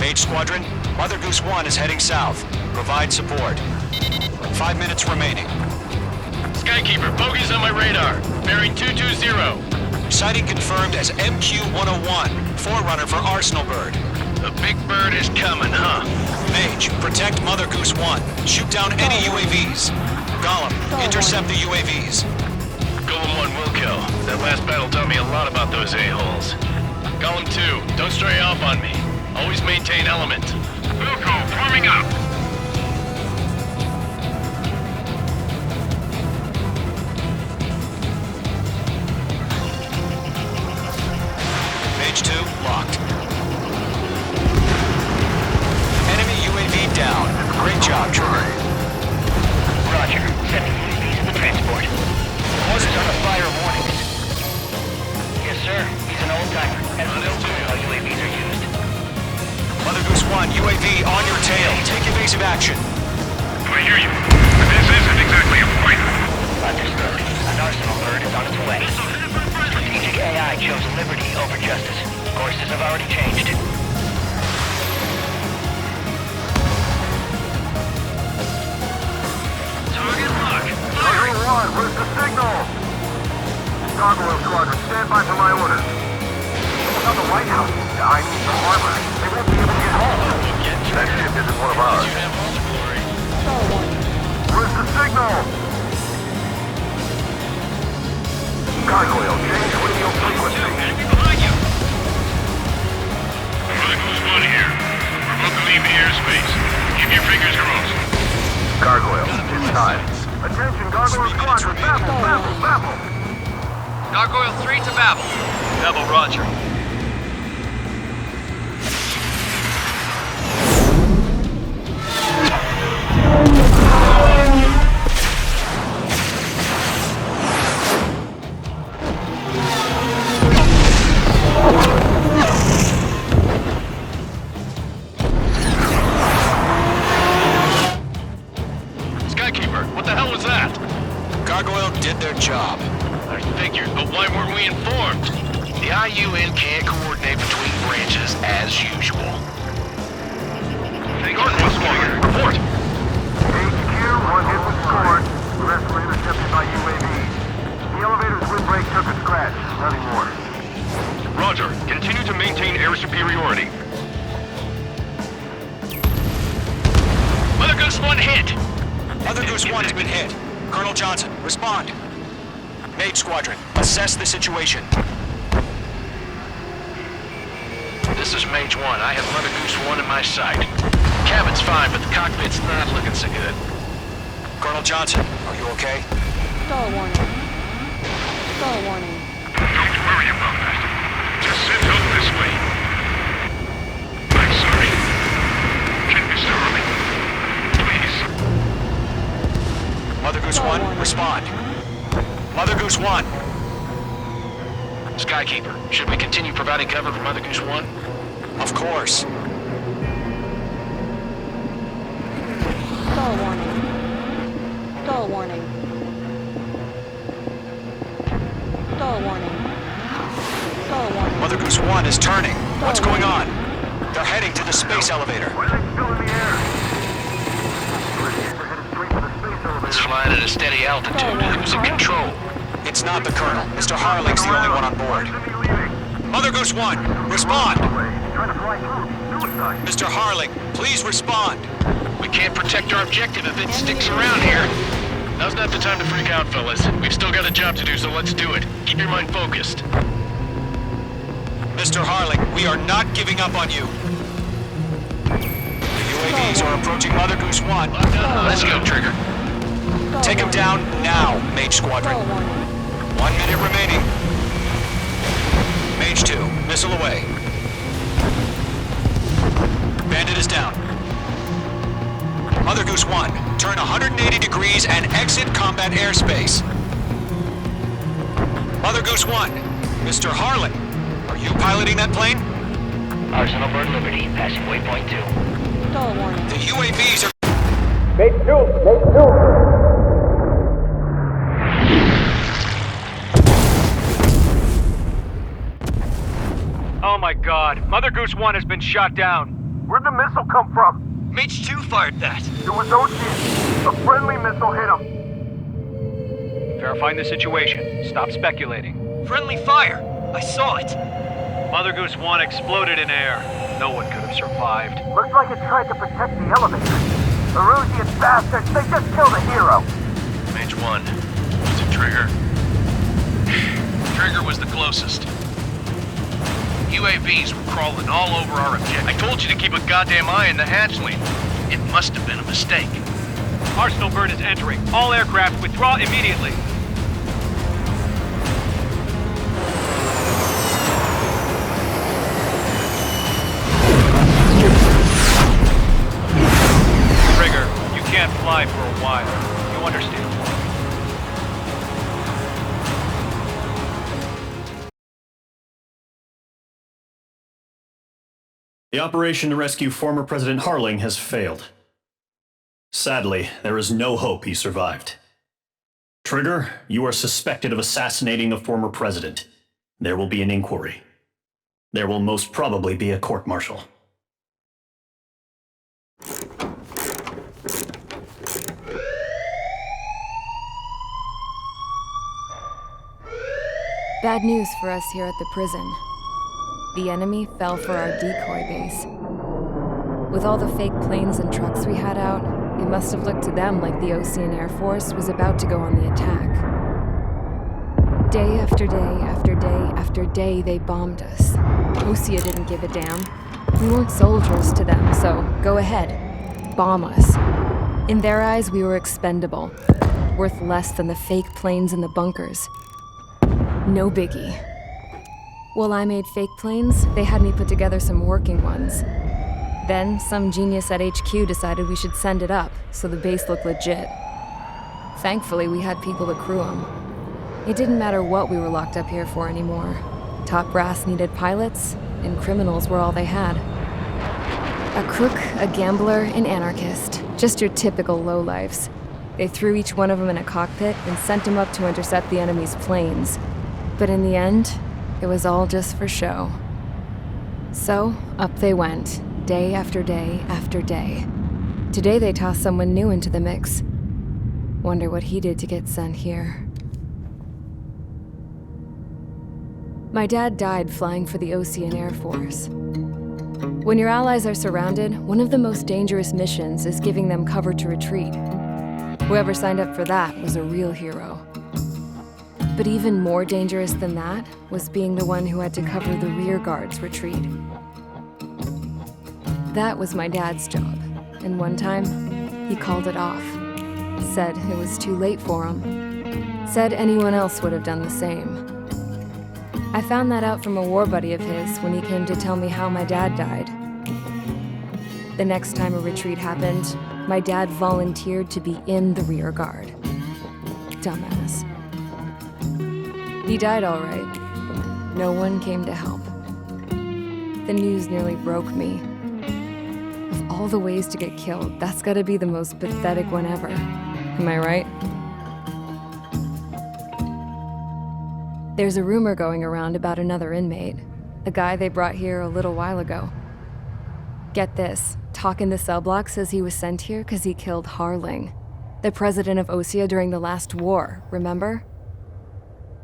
Mage Squadron, Mother Goose 1 is heading south. Provide support. 5 minutes remaining. Skykeeper, bogeys on my radar. Bearing 220. Sighting confirmed as MQ-101, forerunner for Arsenal Bird. The big bird is coming, huh? Mage, protect Mother Goose 1. Shoot down any UAVs. Gollum, intercept the UAVs. Golem 1 will kill. That last battle taught me a lot about those a-holes. Golem 2, don't stray off on me. Always maintain element. Wilco, forming up. Mage 2, locked. Enemy UAV down. Great job, Trigger. Roger. Sending UAVs in the transport. Orders on the fire warnings. Yes, sir. He's an old-timer. Has no clue how UAVs are used. Mother Goose 1, UAV on your tail. Take evasive action. I hear you. But this isn't exactly a fight. Understood. An Arsenal bird is on its way. Strategic AI chose liberty over justice. Courses have already changed. Target lock. Target 1, where's the signal? Gargoyle Squadron, stand by for my orders. What about the Lighthouse? I need the harbor. They won't be able to get home. That ship isn't one of ours. Where's the signal? Gargoyle, change radio frequency. Enemy behind you. Mother Goose 1 here. We're about to leave the airspace. Keep your fingers crossed. Gargoyle, it's time. Attention, Gargoyle Squadron, babble. Gargoyle 3 to Babel. Babel, roger. Skykeeper, what the hell was that? Gargoyle did their job. I figured, but why weren't we informed? The IUN can't coordinate between branches as usual. Gargoyle Squadron, report. HQ, one hit was scored. The rest were intercepted by UAVs. The elevator's windbreak took a scratch. Nothing more. Roger. Continue to maintain air superiority. Mother Goose 1 hit! Mother Goose 1 has been hit. Colonel Johnson, respond. Mage Squadron, assess the situation. This is Mage 1. I have Mother Goose 1 in my sight. Cabin's fine, but the cockpit's not looking so good. Colonel Johnson, are you okay? Stall warning. Stall warning. Don't worry about that. Just send help this way. I'm sorry. Get Mr. Harley. Please. Mother Goose 1, respond. Mother Goose 1. Skykeeper, should we continue providing cover for Mother Goose 1? Of course. Stall warning. Stall warning. Stall warning. Stall warning. Mother Goose 1 is turning. What's going on? They're heading to the space elevator. Why are they still in the air? It's flying at a steady altitude. Who's in control? It's not the Colonel. Mr. Harling's the only one on board. Mother Goose 1, respond! Mr. Harling, please respond. We can't protect our objective if it sticks around here. Now's not the time to freak out, fellas. We've still got a job to do, so let's do it. Keep your mind focused. Mr. Harling, we are not giving up on you. The UAVs are approaching Mother Goose 1. Let's go, Trigger. Take him down now, Mage Squadron. 1 minute remaining. Mage 2, missile away. Bandit is down. Mother Goose 1, turn 180 degrees and exit combat airspace. Mother Goose 1, Mr. Harlan, are you piloting that plane? Arsenal Bird Liberty, passing waypoint 2. Stall warning. The UAVs are... Mate 2! Mate 2! Oh my god, Mother Goose 1 has been shot down. Where'd the missile come from? Mage 2 fired that. It was Osea. A friendly missile hit him. Verifying the situation. Stop speculating. Friendly fire. I saw it. Mother Goose 1 exploded in air. No one could have survived. Looks like it tried to protect the elevator. Erusea bastards, they just killed a hero. Mage 1. Is it Trigger? Trigger was the closest. UAVs were crawling all over our objective. I told you to keep a goddamn eye in the hatchling. It must have been a mistake. Arsenal Bird is entering. All aircraft withdraw immediately. Trigger, you can't fly for a while. You understand? The operation to rescue former President Harling has failed. Sadly, there is no hope he survived. Trigger, you are suspected of assassinating the former president. There will be an inquiry. There will most probably be a court-martial. Bad news for us here at the prison. The enemy fell for our decoy base. With all the fake planes and trucks we had out, it must have looked to them like the Osean Air Force was about to go on the attack. Day after day after day after day, they bombed us. Osea didn't give a damn. We weren't soldiers to them, so go ahead. Bomb us. In their eyes, we were expendable. Worth less than the fake planes in the bunkers. No biggie. While I made fake planes, they had me put together some working ones. Then, some genius at HQ decided we should send it up, so the base looked legit. Thankfully, we had people to crew them. It didn't matter what we were locked up here for anymore. Top brass needed pilots, and criminals were all they had. A crook, a gambler, an anarchist. Just your typical lowlifes. They threw each one of them in a cockpit and sent them up to intercept the enemy's planes. But in the end, it was all just for show. So, up they went, day after day after day. Today they tossed someone new into the mix. Wonder what he did to get sent here. My dad died flying for the Osean Air Force. When your allies are surrounded, one of the most dangerous missions is giving them cover to retreat. Whoever signed up for that was a real hero. But even more dangerous than that was being the one who had to cover the rear guard's retreat. That was my dad's job, and one time, he called it off. Said it was too late for him. Said anyone else would have done the same. I found that out from a war buddy of his when he came to tell me how my dad died. The next time a retreat happened, my dad volunteered to be in the rear guard. Dumbass. He died all right. No one came to help. The news nearly broke me. Of all the ways to get killed, that's gotta be the most pathetic one ever. Am I right? There's a rumor going around about another inmate, a guy they brought here a little while ago. Get this, talk in the cell block says he was sent here because he killed Harling, the president of Osea during the last war, remember?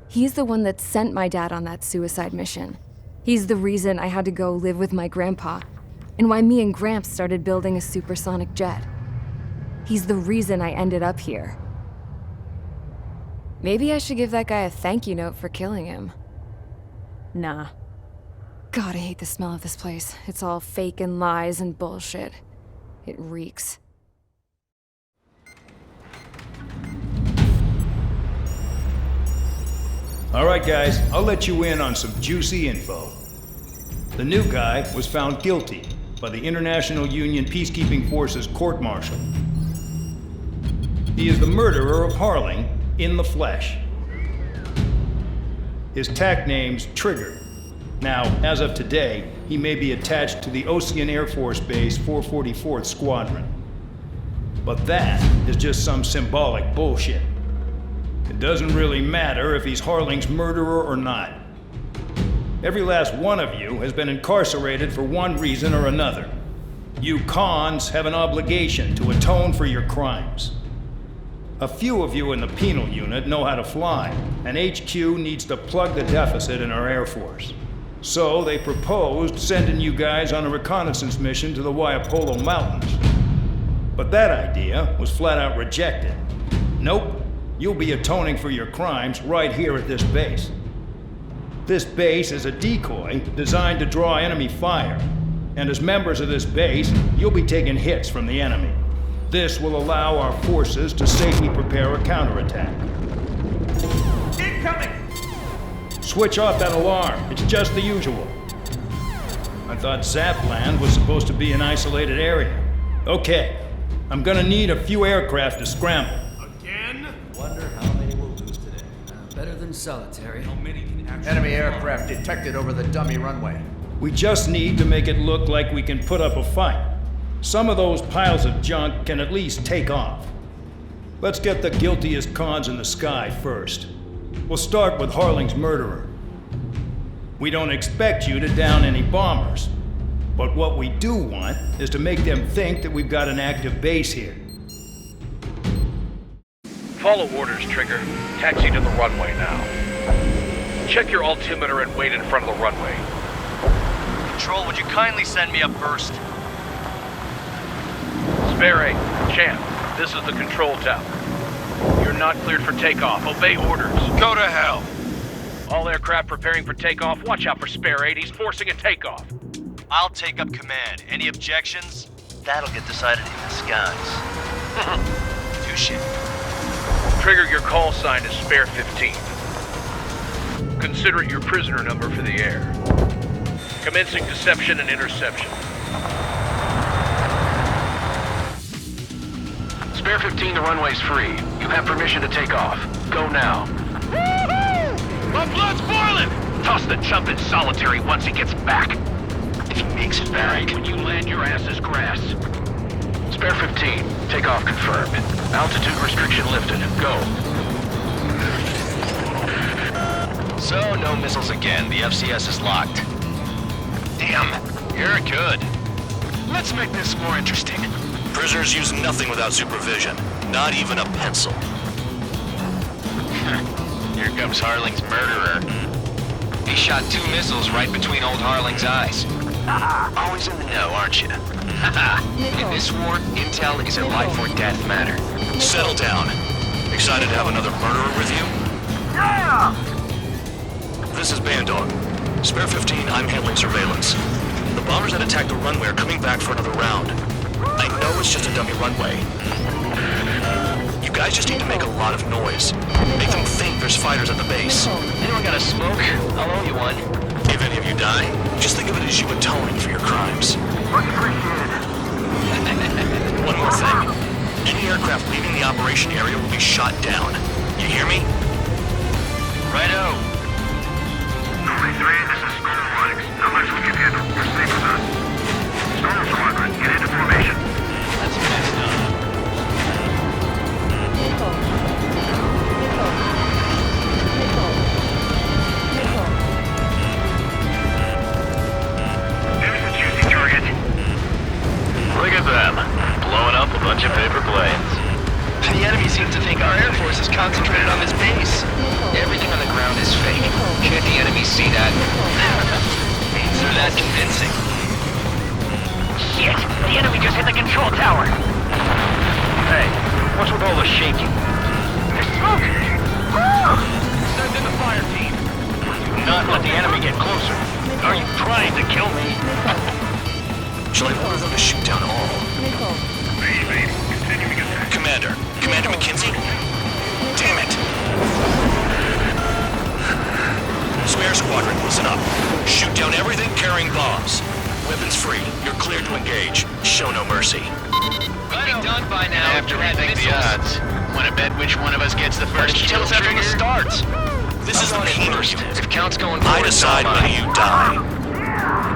He's the one that sent my dad on that suicide mission. He's the reason I had to go live with my grandpa, and why me and Gramps started building a supersonic jet. He's the reason I ended up here. Maybe I should give that guy a thank you note for killing him. Nah. God, I hate the smell of this place. It's all fake and lies and bullshit. It reeks. Alright guys, I'll let you in on some juicy info. The new guy was found guilty by the International Union Peacekeeping Forces court-martial. He is the murderer of Harling in the flesh. His tag name's Trigger. Now, as of today, he may be attached to the Osean Air Force Base 444th Squadron. But that is just some symbolic bullshit. It doesn't really matter if he's Harling's murderer or not. Every last one of you has been incarcerated for one reason or another. You cons have an obligation to atone for your crimes. A few of you in the penal unit know how to fly, and HQ needs to plug the deficit in our Air Force. So they proposed sending you guys on a reconnaissance mission to the Waiapolo Mountains. But that idea was flat out rejected. Nope, you'll be atoning for your crimes right here at this base. This base is a decoy designed to draw enemy fire, and as members of this base, you'll be taking hits from the enemy. This will allow our forces to safely prepare a counterattack. Incoming! Switch off that alarm. It's just the usual. I thought Zapland was supposed to be an isolated area. Okay, I'm gonna need a few aircraft to scramble. Again? Wonder how many we'll lose today. Better than solitary. How many can actually... Enemy aircraft detected over the dummy runway. We just need to make it look like we can put up a fight. Some of those piles of junk can at least take off. Let's get the guiltiest cons in the sky first. We'll start with Harling's murderer. We don't expect you to down any bombers, but what we do want is to make them think that we've got an active base here. Follow orders, Trigger. Taxi to the runway now. Check your altimeter and wait in front of the runway. Control, would you kindly send me up first? Spare 8, Champ, this is the control tower. You're not cleared for takeoff. Obey orders. Go to hell. All aircraft preparing for takeoff. Watch out for Spare 8. He's forcing a takeoff. I'll take up command. Any objections? That'll get decided in the skies. Touche. Trigger, your call sign is Spare 15. Consider it your prisoner number for the air. Commencing deception and interception. Spare 15, the runway's free. You have permission to take off. Go now. Woohoo! My blood's boiling! Toss the chump in solitary once he gets back. If he makes it back. When you land, your ass is grass. Spare 15, takeoff confirmed. Altitude restriction lifted. Go. So, no missiles again. The FCS is locked. Damn, you're good. Let's make this more interesting. Prisoners use nothing without supervision, not even a pencil. Here comes Harling's murderer. He shot 2 missiles right between old Harling's eyes. Always in the know, aren't you? In this war, intel is a life or death matter. Settle down. Excited to have another murderer with you? Yeah! This is Bandog. Spare 15, I'm handling surveillance. The bombers that attacked the runway are coming back for another round. I know it's just a dummy runway. You guys just need to make a lot of noise. Make them think there's fighters at the base. Anyone got a smoke? I'll owe you one. If any of you die, just think of it as you atoning for your crimes. Much appreciated. One more thing. Any aircraft leaving the operation area will be shot down. You hear me? Righto. 23, this is Storm 1. How much we can handle? We're safe with us. Storm Squadron, get into formation. That's messed up. Force is concentrated on this base. Everything on the ground is fake. Can't the enemy see that? Means they're that convincing. Shit! The enemy just hit the control tower! Hey, what's with all the shaking? There's smoke! Send in the fire team. Do not let the enemy get closer. Are you trying to kill me? Shall I order them to shoot down all? Commander McKenzie? Damn it! Spare Squadron, listen up. Shoot down everything carrying bombs. Weapons free. You're cleared to engage. Show no mercy. Be done by now. After we think the odds. Want to bet which one of us gets the first kill Tell us after the start? This is the main first. If count's going I forward, decide so am whether you die.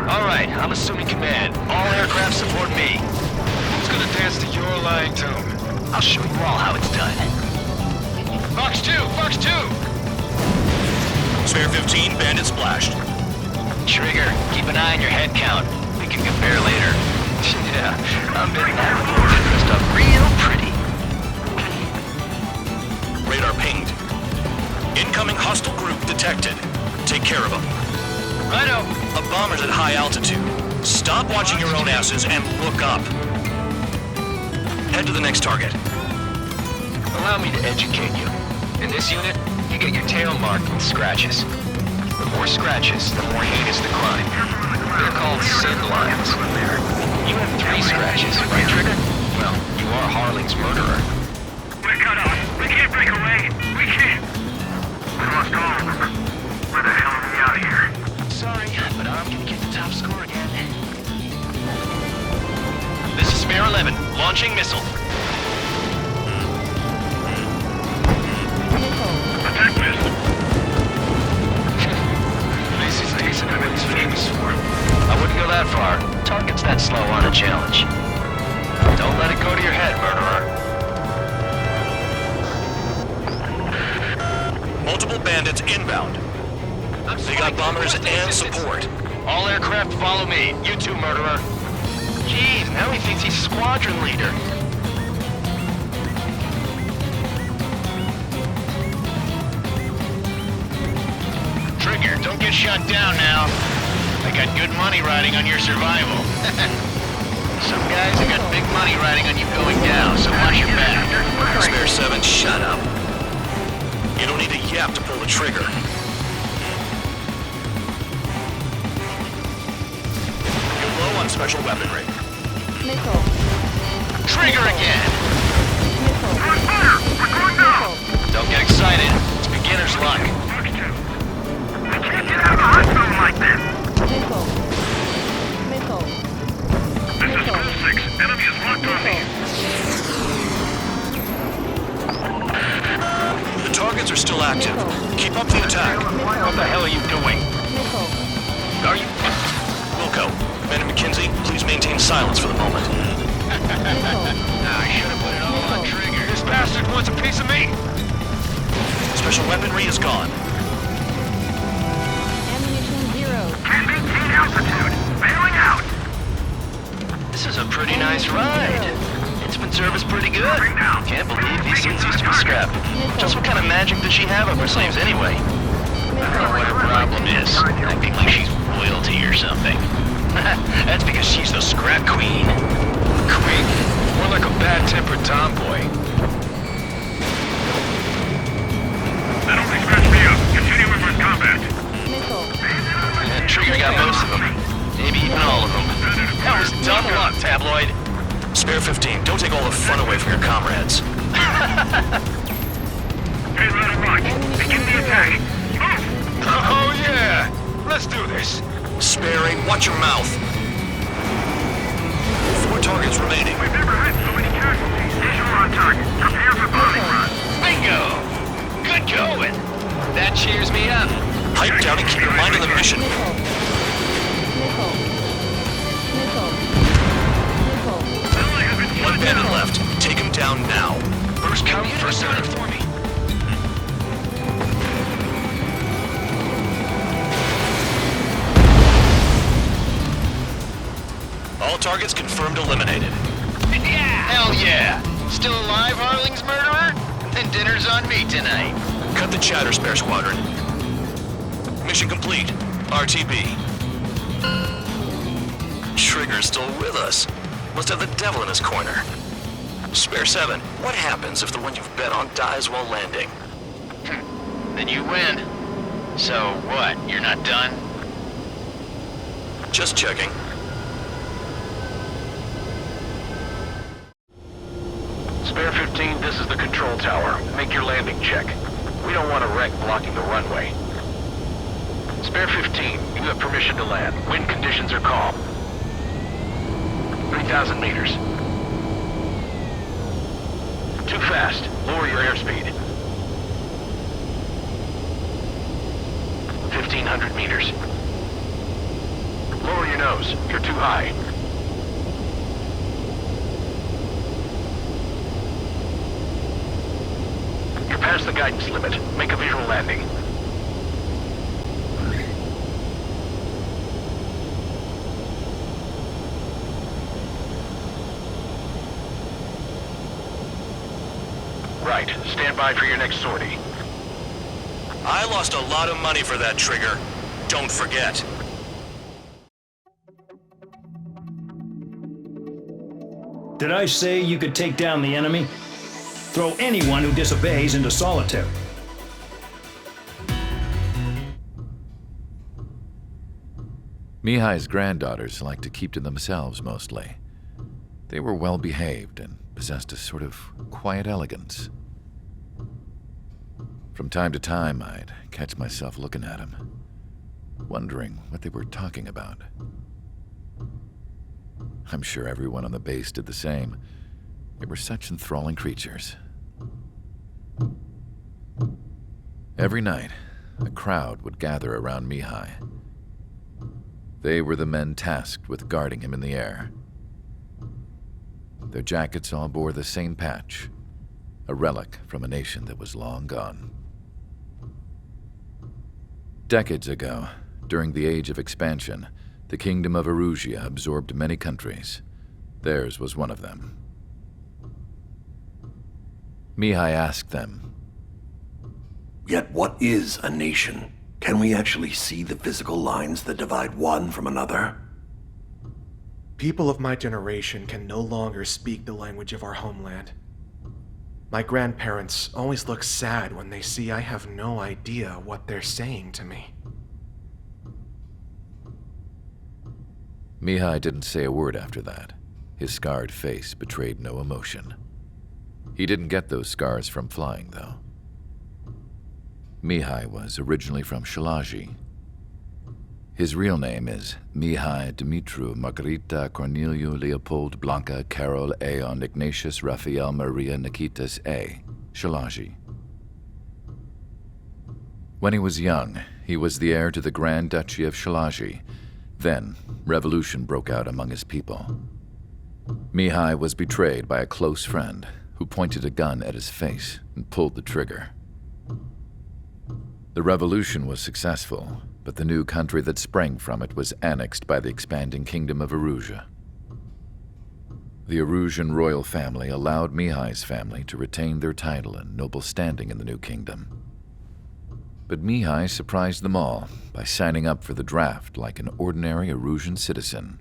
All right, I'm assuming command. All aircraft support me. Who's gonna dance to your lying tune? I'll show you all how it's done. Fox 2! Fox 2! Spare 15, bandit splashed. Trigger, keep an eye on your head count. We can compare later. Yeah, I'm betting that report's dressed up real pretty. Radar pinged. Incoming hostile group detected. Take care of them. Righto. A bomber's at high altitude. Stop watching your own asses and look up. Head to the next target. Allow me to educate you. In this unit, you get your tail marked with scratches. The more scratches, the more heinous the crime. They're called sin lines. You have 3 scratches, right, Trigger? Well, you are Harling's murderer. We're cut off. We can't break away. We can't. We lost all of them. Where the hell are we out of here? Sorry, but I'm gonna get the top score again. This is Spare 11, launching missile. Attack missile. This is decent at what he's famous for. I wouldn't go that far. Target's that slow on a challenge. Don't let it go to your head, murderer. Multiple bandits inbound. They got bombers and support. All aircraft follow me. You too, murderer. Jeez, now he thinks he's squadron leader. Trigger, don't get shot down now. I got good money riding on your survival. Some guys have got big money riding on you going down, so watch your back. Spare 7, shut up. You don't need a yap to pull the trigger. You're low on special weaponry. Trigger again! On fire! We're going down! Don't get excited. It's beginner's luck. I can't get out of the hospital like this! This is School 6. Enemy is locked on me. The targets are still active. Keep up the attack. What the hell are you doing? Are you... Wilco, Commander McKenzie, please maintain silence for the moment. I should have put it all on Trigger. This bastard wants a piece of me! Special weaponry is gone. Ammunition 0. Can't maintain altitude. Bailing out. This is a pretty nice ride. Instant service pretty good. Can't believe these suits used to be scrapped. Just what kind of magic does she have up her sleeves anyway? I don't know what her problem is. Acting like she's royalty or something. That's because she's the scrap queen. Queen? More like a bad-tempered tomboy. That only scratched me up. Continue with our combat. And Trigger got most of them. Maybe even all of them. That was dumb luck, Tabloid. Spare 15, don't take all the fun away from your comrades. Hey, let it rock. Begin the attack. Oh yeah! Let's do this. Spare 8, watch your mouth. 4 targets remaining. We've never had so many casualties. Visual on target. Prepare for bombing run. Bingo! Good going. That cheers me up. Pipe down and keep your mind on the mission. One bandit left. Take him down now. First come, first served for me. All targets confirmed eliminated. Yeah! Hell yeah! Still alive, Harling's murderer? Then dinner's on tonight. Cut the chatter, Spare Squadron. Mission complete. RTB. Trigger's still with us. Must have the devil in his corner. Spare 7, what happens if the one you've bet on dies while landing? Then you win. So what, you're not done? Just checking. Spare 15, this is the control tower. Make your landing check. We don't want a wreck blocking the runway. Spare 15, you have permission to land. Wind conditions are calm. 3,000 meters. Too fast. Lower your airspeed. 1,500 meters. Lower your nose. You're too high. You're past the guidance limit. Make a visual landing. Right. Stand by for your next sortie. I lost a lot of money for that, Trigger. Don't forget. Did I say you could take down the enemy? Throw anyone who disobeys into solitary. Mihai's granddaughters liked to keep to themselves mostly. They were well behaved and possessed a sort of quiet elegance. From time to time, I'd catch myself looking at them, wondering what they were talking about. I'm sure everyone on the base did the same. They were such enthralling creatures. Every night, a crowd would gather around Mihai. They were the men tasked with guarding him in the air. Their jackets all bore the same patch, a relic from a nation that was long gone. Decades ago, during the Age of Expansion, the Kingdom of Erusea absorbed many countries. Theirs was one of them. Mihai asked them, "Yet what is a nation? Can we actually see the physical lines that divide one from another?" People of my generation can no longer speak the language of our homeland. My grandparents always look sad when they see I have no idea what they're saying to me. Mihai didn't say a word after that. His scarred face betrayed no emotion. He didn't get those scars from flying, though. Mihai was originally from Shalaji. His real name is Mihai Dumitru Margarita Corneliu Leopold Blanca Carol Aeon Ignatius Raphael Maria Nikitas A. Shalaji. When he was young, he was the heir to the Grand Duchy of Shalaji. Then, revolution broke out among his people. Mihai was betrayed by a close friend who pointed a gun at his face and pulled the trigger. The revolution was successful, but the new country that sprang from it was annexed by the expanding Kingdom of Erusea. The Erusian royal family allowed Mihai's family to retain their title and noble standing in the new kingdom. But Mihai surprised them all by signing up for the draft like an ordinary Erusian citizen.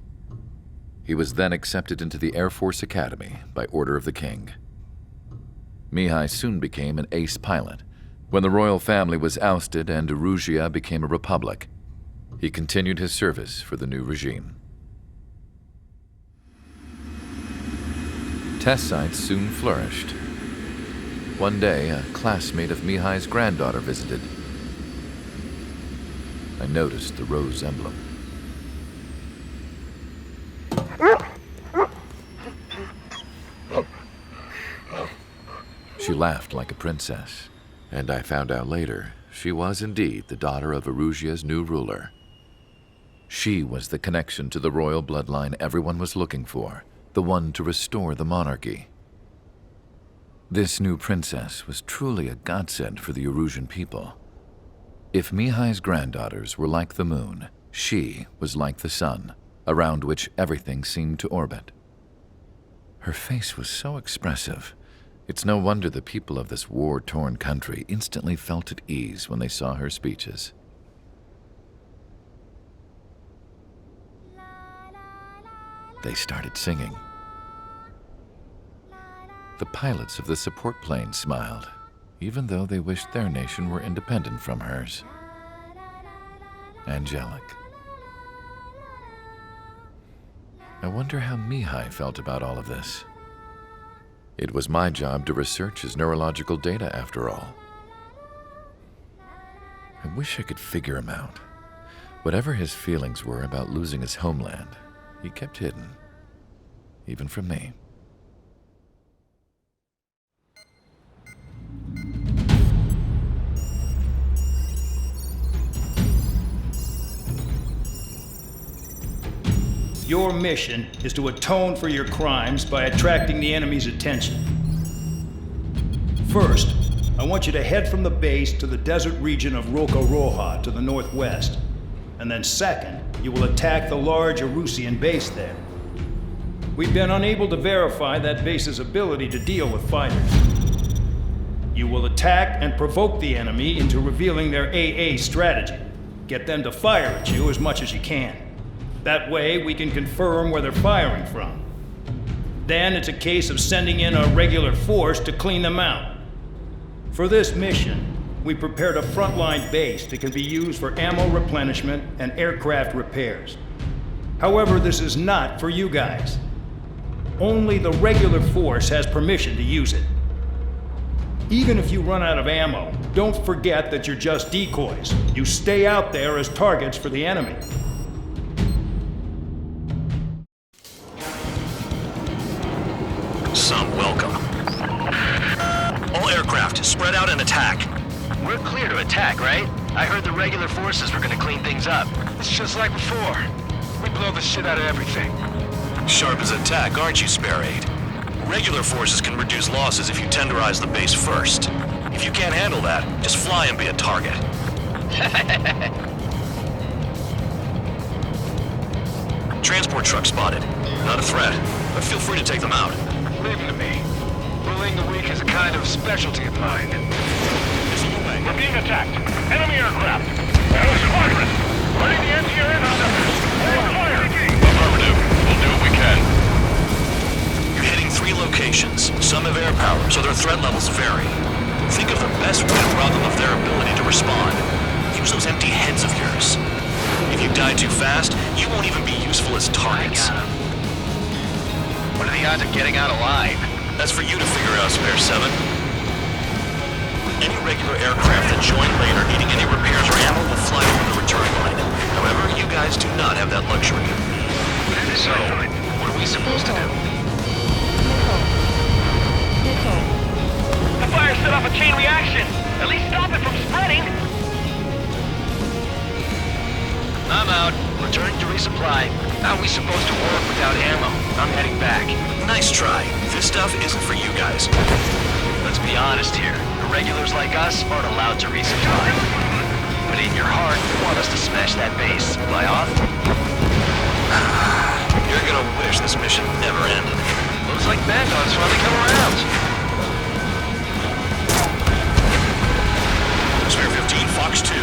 He was then accepted into the Air Force Academy by order of the king. Mihai soon became an ace pilot. When the royal family was ousted and Erusea became a republic, he continued his service for the new regime. Test sites soon flourished. One day, a classmate of Mihai's granddaughter visited. I noticed the rose emblem. She laughed like a princess, and I found out later she was indeed the daughter of Erusea's new ruler. She was the connection to the royal bloodline everyone was looking for, the one to restore the monarchy. This new princess was truly a godsend for the Erusian people. If Mihai's granddaughters were like the moon, she was like the sun, around which everything seemed to orbit. Her face was so expressive, It's no wonder the people of this war-torn country instantly felt at ease when they saw her speeches. They started singing. The pilots of the support plane smiled, even though they wished their nation were independent from hers. Angelic. I wonder how Mihai felt about all of this. It was my job to research his neurological data, after all. I wish I could figure him out. Whatever his feelings were about losing his homeland, he kept hidden, even from me. Your mission is to atone for your crimes by attracting the enemy's attention. First, I want you to head from the base to the desert region of Roca-Roja to the northwest. And then second, you will attack the large Erusean base there. We've been unable to verify that base's ability to deal with fighters. You will attack and provoke the enemy into revealing their AA strategy. Get them to fire at you as much as you can. That way, we can confirm where they're firing from. Then it's a case of sending in a regular force to clean them out. For this mission, we prepared a frontline base that can be used for ammo replenishment and aircraft repairs. However, this is not for you guys. Only the regular force has permission to use it. Even if you run out of ammo, don't forget that you're just decoys. You stay out there as targets for the enemy. Some welcome. All aircraft, spread out and attack. We're clear to attack, right? I heard the regular forces were gonna clean things up. It's just like before. We blow the shit out of everything. Sharp as attack, aren't you, Spare 8? Regular forces can reduce losses if you tenderize the base first. If you can't handle that, just fly and be a target. Transport truck spotted. Not a threat, but feel free to take them out. Leave them to me. Bullying the weak is a kind of specialty of mine. We're being attacked. Enemy aircraft. Squadron. Running the anti-air on them. Fire. Affirmative. We'll do what we can. You're hitting 3 locations. Some have air power, so their threat levels vary. Think of the best way to rob them of their ability to respond. Use those empty heads of yours. If you die too fast, you won't even be useful as targets. What are the odds of getting out alive? That's for you to figure out, Spare 7. Any regular aircraft that join later needing any repairs or ammo will fly over the return line. However, you guys do not have that luxury. So, what are we supposed to do? The fire set off a chain reaction. At least stop it from spreading. I'm out. Returning to resupply. How are we supposed to work without ammo? I'm heading back. Nice try. This stuff isn't for you guys. Let's be honest here. Regulars like us aren't allowed to resupply. But in your heart, you want us to smash that base. Fly off? You're gonna wish this mission never ended. Looks like Bad Dog's finally come around. Spare 15, Fox 2.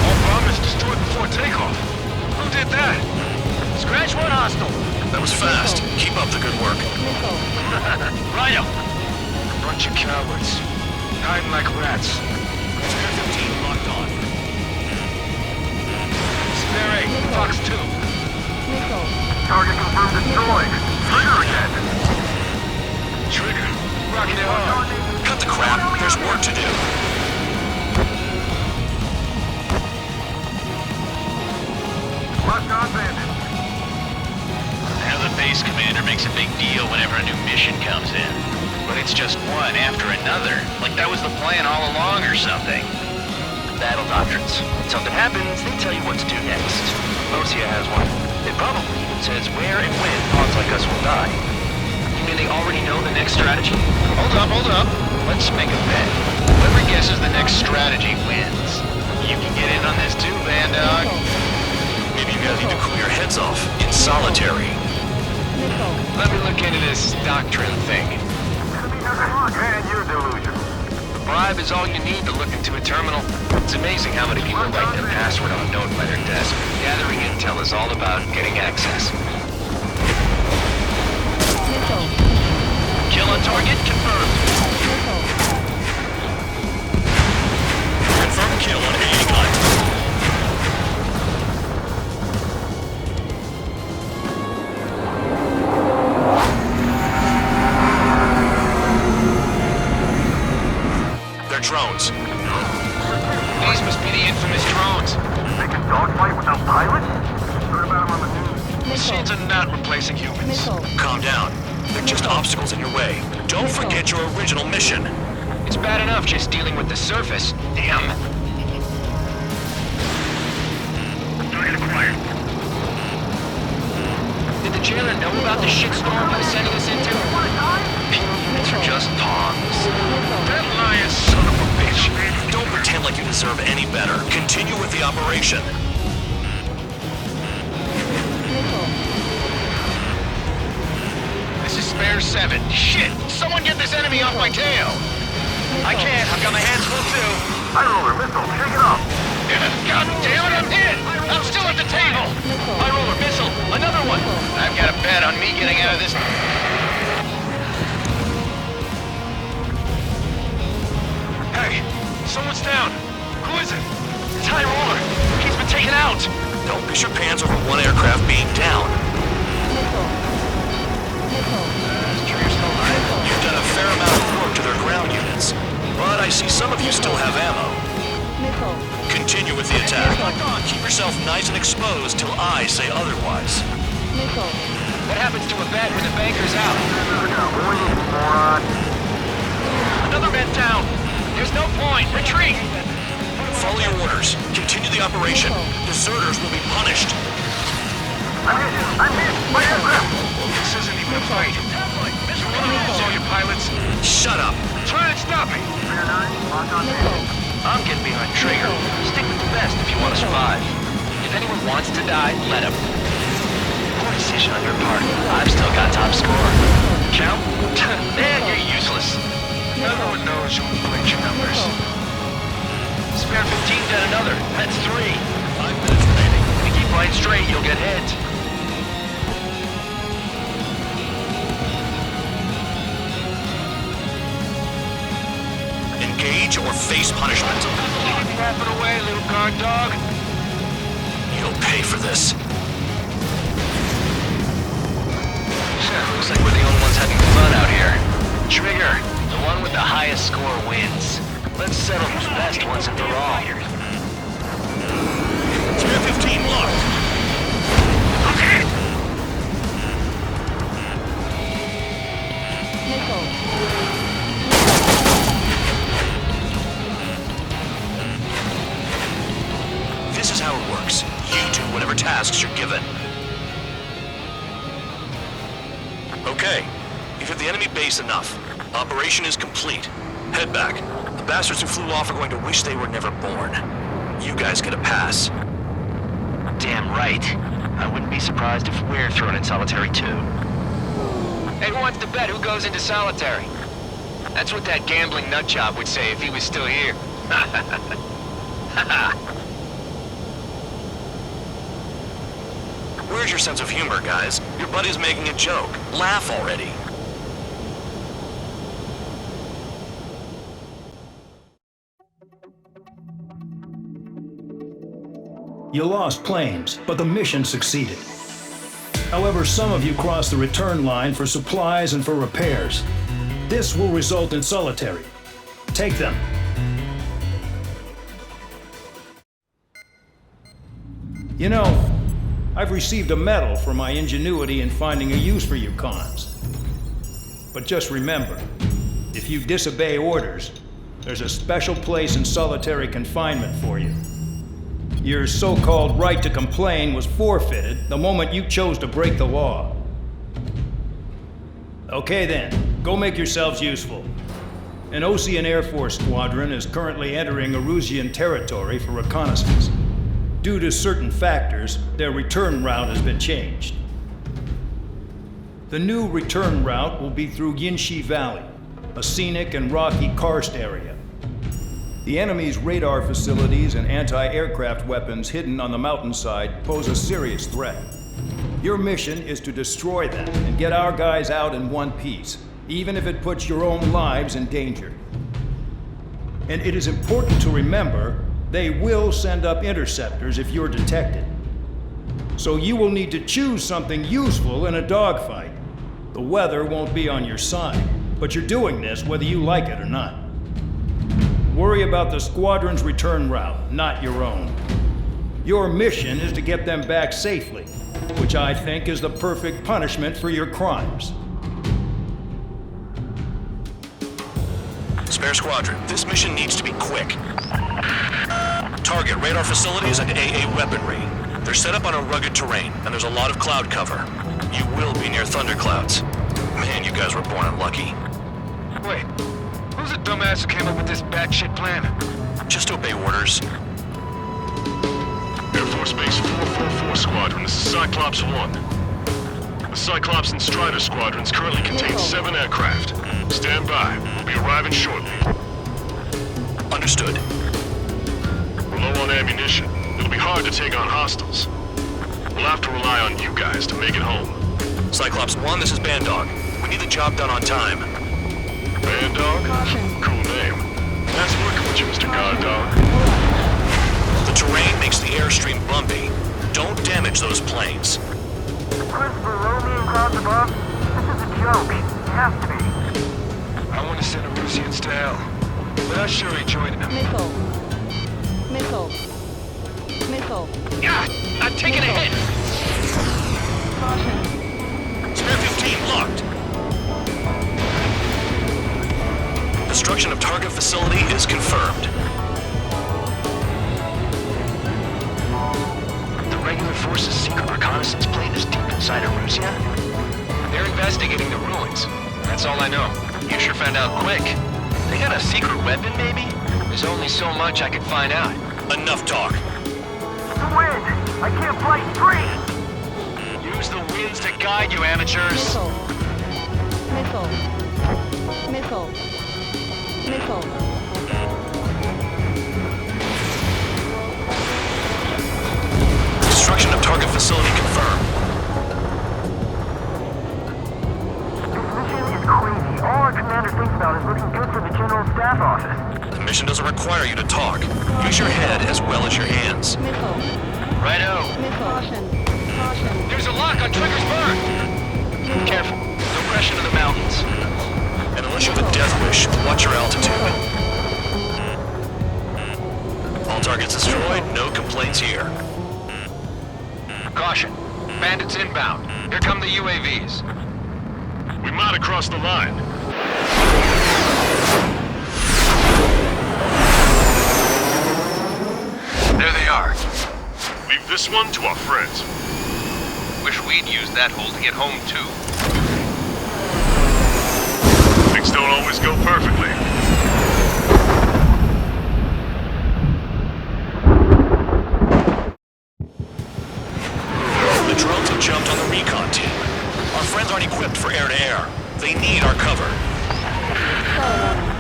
All bombers destroyed before takeoff. Who did that? Scratch one hostile. That was fast. Keep up the good work. Rhino. Bunch of cowards. Hiding like rats. Spare 15 locked on. Spare 8, Fox 2. Target confirmed destroyed. Trigger again. Trigger. Rocking it hard. Cut the crap. There's work to do. Locked on bandit. Now the base commander makes a big deal whenever a new mission comes in. But it's just one after another. Like that was the plan all along or something. Battle doctrines. When something happens, they tell you what to do next. Osea has one. It probably even says where and when pawns like us will die. You mean they already know the next strategy? Hold up. Let's make a bet. Whoever guesses the next strategy wins. You can get in on this too, Van Dog. Maybe you guys need to cool your heads off in solitary. Let me look into this doctrine thing. And your delusion. The bribe is all you need to look into a terminal. It's amazing how many people write their password on a note by their desk. Gathering intel is all about getting access. Kill on target confirmed. Confirmed kill on A gun. They're drones. These must be the infamous drones. They can dogfight without pilots? Heard about them on the news. Machines are not replacing humans. Calm down. They're just obstacles in your way. Don't forget your original mission. It's bad enough just dealing with the surface. Damn. Did the jailer know about the shitstorm he was sending us into? Penal units are just pawns. That lion son of a bitch. Don't pretend like you deserve any better. Continue with the operation. This is Spare 7. Shit! Someone get this enemy off my tail! I can't. I've got my hands full too. High roller missile, shake it off. God damn it, I'm hit! I'm still at the table! High roller missile, another one! I've got a bet on me getting out of this. Hey, someone's down. Who is it? It's High roller. He's been taken out. Don't piss your pants over one aircraft being down. You've done a fair amount of work to their ground units, but I see some of you still have ammo. Continue with the attack. Keep yourself nice and exposed till I say otherwise. What happens to a bet when the banker's out? Another man down. There's no point. Retreat. Follow your orders. Continue the operation. Deserters will be punished. I'm hit. My aircraft. This isn't even a fight. You want to lose all your pilots? Shut up. Try and stop me. I'm getting behind Trigger. Stick with the best if you want to survive. If anyone wants to die, let him. Poor decision on your part. I've still got top score. Count? Man, you're useless. Everyone knows you inflate your numbers. Spare 15 dead another. That's 3. 5 minutes remaining. If you keep flying straight, you'll get hit. Engage or face punishment. Keep yapping away, little guard dog. You'll pay for this. Looks like we're the only ones having fun out here. Trigger, the one with the highest score wins. Let's settle who's best once and for all. Spare 15 locked. Okay. This is how it works. You do whatever tasks you're given. Okay, you've hit the enemy base enough. Operation is complete. Head back. The bastards who flew off are going to wish they were never born. You guys get a pass. Damn right. I wouldn't be surprised if we're thrown in solitary too. Hey, who wants to bet who goes into solitary? That's what that gambling nutjob would say if he was still here. Where's your sense of humor, guys? Your buddy's making a joke. Laugh already. You lost planes, but the mission succeeded. However, some of you crossed the return line for supplies and for repairs. This will result in solitary. Take them. You know, I've received a medal for my ingenuity in finding a use for you cons. But just remember, if you disobey orders, there's a special place in solitary confinement for you. Your so-called right to complain was forfeited the moment you chose to break the law. Okay then, go make yourselves useful. An Osean Air Force squadron is currently entering Erusean territory for reconnaissance. Due to certain factors, their return route has been changed. The new return route will be through Yinshi Valley, a scenic and rocky karst area. The enemy's radar facilities and anti-aircraft weapons hidden on the mountainside pose a serious threat. Your mission is to destroy them and get our guys out in one piece, even if it puts your own lives in danger. And it is important to remember, they will send up interceptors if you're detected. So you will need to choose something useful in a dogfight. The weather won't be on your side, but you're doing this whether you like it or not. Worry about the squadron's return route, not your own. Your mission is to get them back safely, which I think is the perfect punishment for your crimes. Spare Squadron, this mission needs to be quick. Target radar facilities and AA weaponry. They're set up on a rugged terrain, and there's a lot of cloud cover. You will be near thunderclouds. Man, you guys were born unlucky. Wait, who's the dumbass who came up with this batshit plan? Just obey orders. Air Force Base 444 Squadron, this is Cyclops 1. The Cyclops and Strider squadrons currently contain 7 aircraft. Stand by. We'll be arriving shortly. Understood. We're low on ammunition. It'll be hard to take on hostiles. We'll have to rely on you guys to make it home. Cyclops 1, this is Bandog. We need the job done on time. Bandog? Cool name. Nice working with you, Mr. Guard Dog. The terrain makes the airstream bumpy. Don't damage those planes. Chris, below me and clouds above? This is a joke. It has to be. I want to send Eruseans to hell, but I sure enjoyed it. Missile. Missile. Missile. Yeah, I'm taking a hit. Caution. Spare 15 locked. Destruction of target facility is confirmed. The regular force's secret reconnaissance plane is deep inside Erusea? They're investigating the ruins. That's all I know. You sure found out quick. They got a secret weapon, maybe? There's only so much I could find out. Enough talk. The wind! I can't fight free! Use the winds to guide you, amateurs. Missile. Missile. Missile. Missile. Destruction of target facility confirmed. This mission is crazy. All our commander thinks about is looking good for the General Staff Office. The mission doesn't require you to talk. Use your head as well as your hands. Missile. Righto. Missile. Caution. Caution. There's a lock on Trigger's bird. Careful. No pressure to the mountains. And unless you have a death wish, watch your altitude. All targets destroyed, no complaints here. Caution. Bandits inbound. Here come the UAVs. We might have crossed the line. There they are. Leave this one to our friends. Wish we'd used that hole to get home, too. Things don't always go perfectly. The drones have jumped on the recon team. Our friends aren't equipped for air-to-air. They need our cover.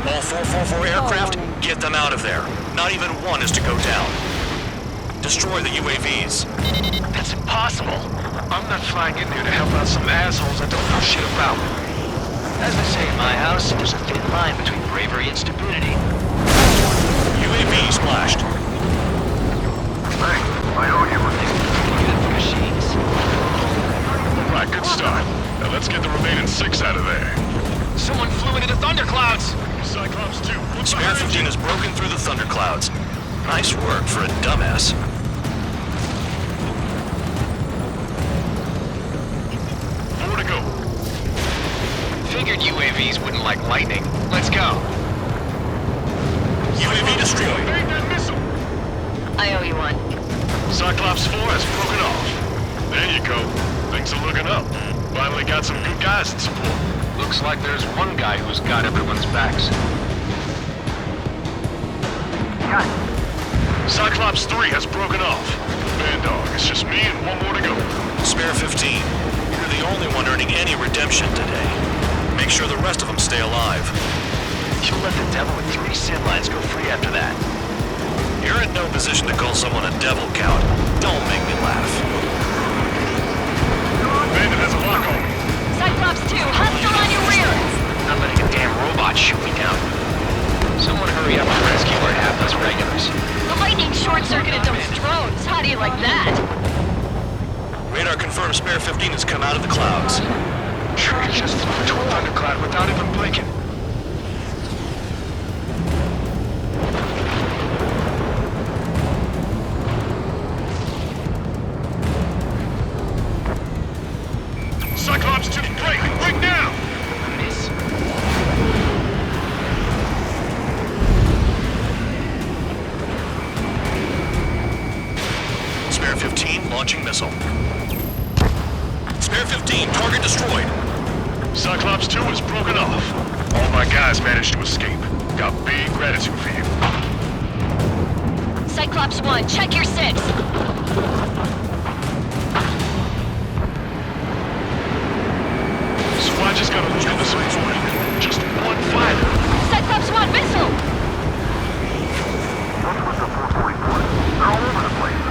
All 444 aircraft, get them out of there. Not even one is to go down. Destroy the UAVs. That's impossible. I'm not flying in there to help out some assholes I don't know shit about. As they say in my house, there's a thin line between bravery and stupidity. UAV splashed. Thanks. I owe you one. Machines. Right, good start. Now let's get the remaining 6 out of there. Someone flew into the thunderclouds. Cyclops 2. Spare 15 has broken through the thunderclouds. Nice work for a dumbass. More to go. Figured UAVs wouldn't like lightning. Let's go. UAV destroyed. Evade that missile. I owe you one. Cyclops 4 has broken off. There you go. Things are looking up. Finally got some good guys in support. Looks like there's one guy who's got everyone's backs. Got it. Cyclops 3 has broken off. Bandog, it's just me and one more to go. Spare 15. You're you're the only one earning any redemption today. Make sure the rest of them stay alive. You'll let the devil with 3 sin lines go free after that. You're in no position to call someone a devil, Count. Don't make me laugh. Bandit has a lock on. Cyclops 2, hostile on your rear! Not letting a damn robot shoot me down. Someone hurry up and rescue our hapless regulars. The lightning short-circuited those drones. How do you like that? Radar confirms Spare 15 has come out of the clouds. Trigger just flew into a thundercloud without even blinking. Cyclops 2, break now! Miss. Spare 15 launching missile. Spare 15, target destroyed. Cyclops 2 is broken off. All my guys managed to escape. Got big gratitude for you. Cyclops 1, check your 6. So I just gotta lose the missile point. Just one fighter. Cyclops 1, missile! What's with the 444? They're all over the place.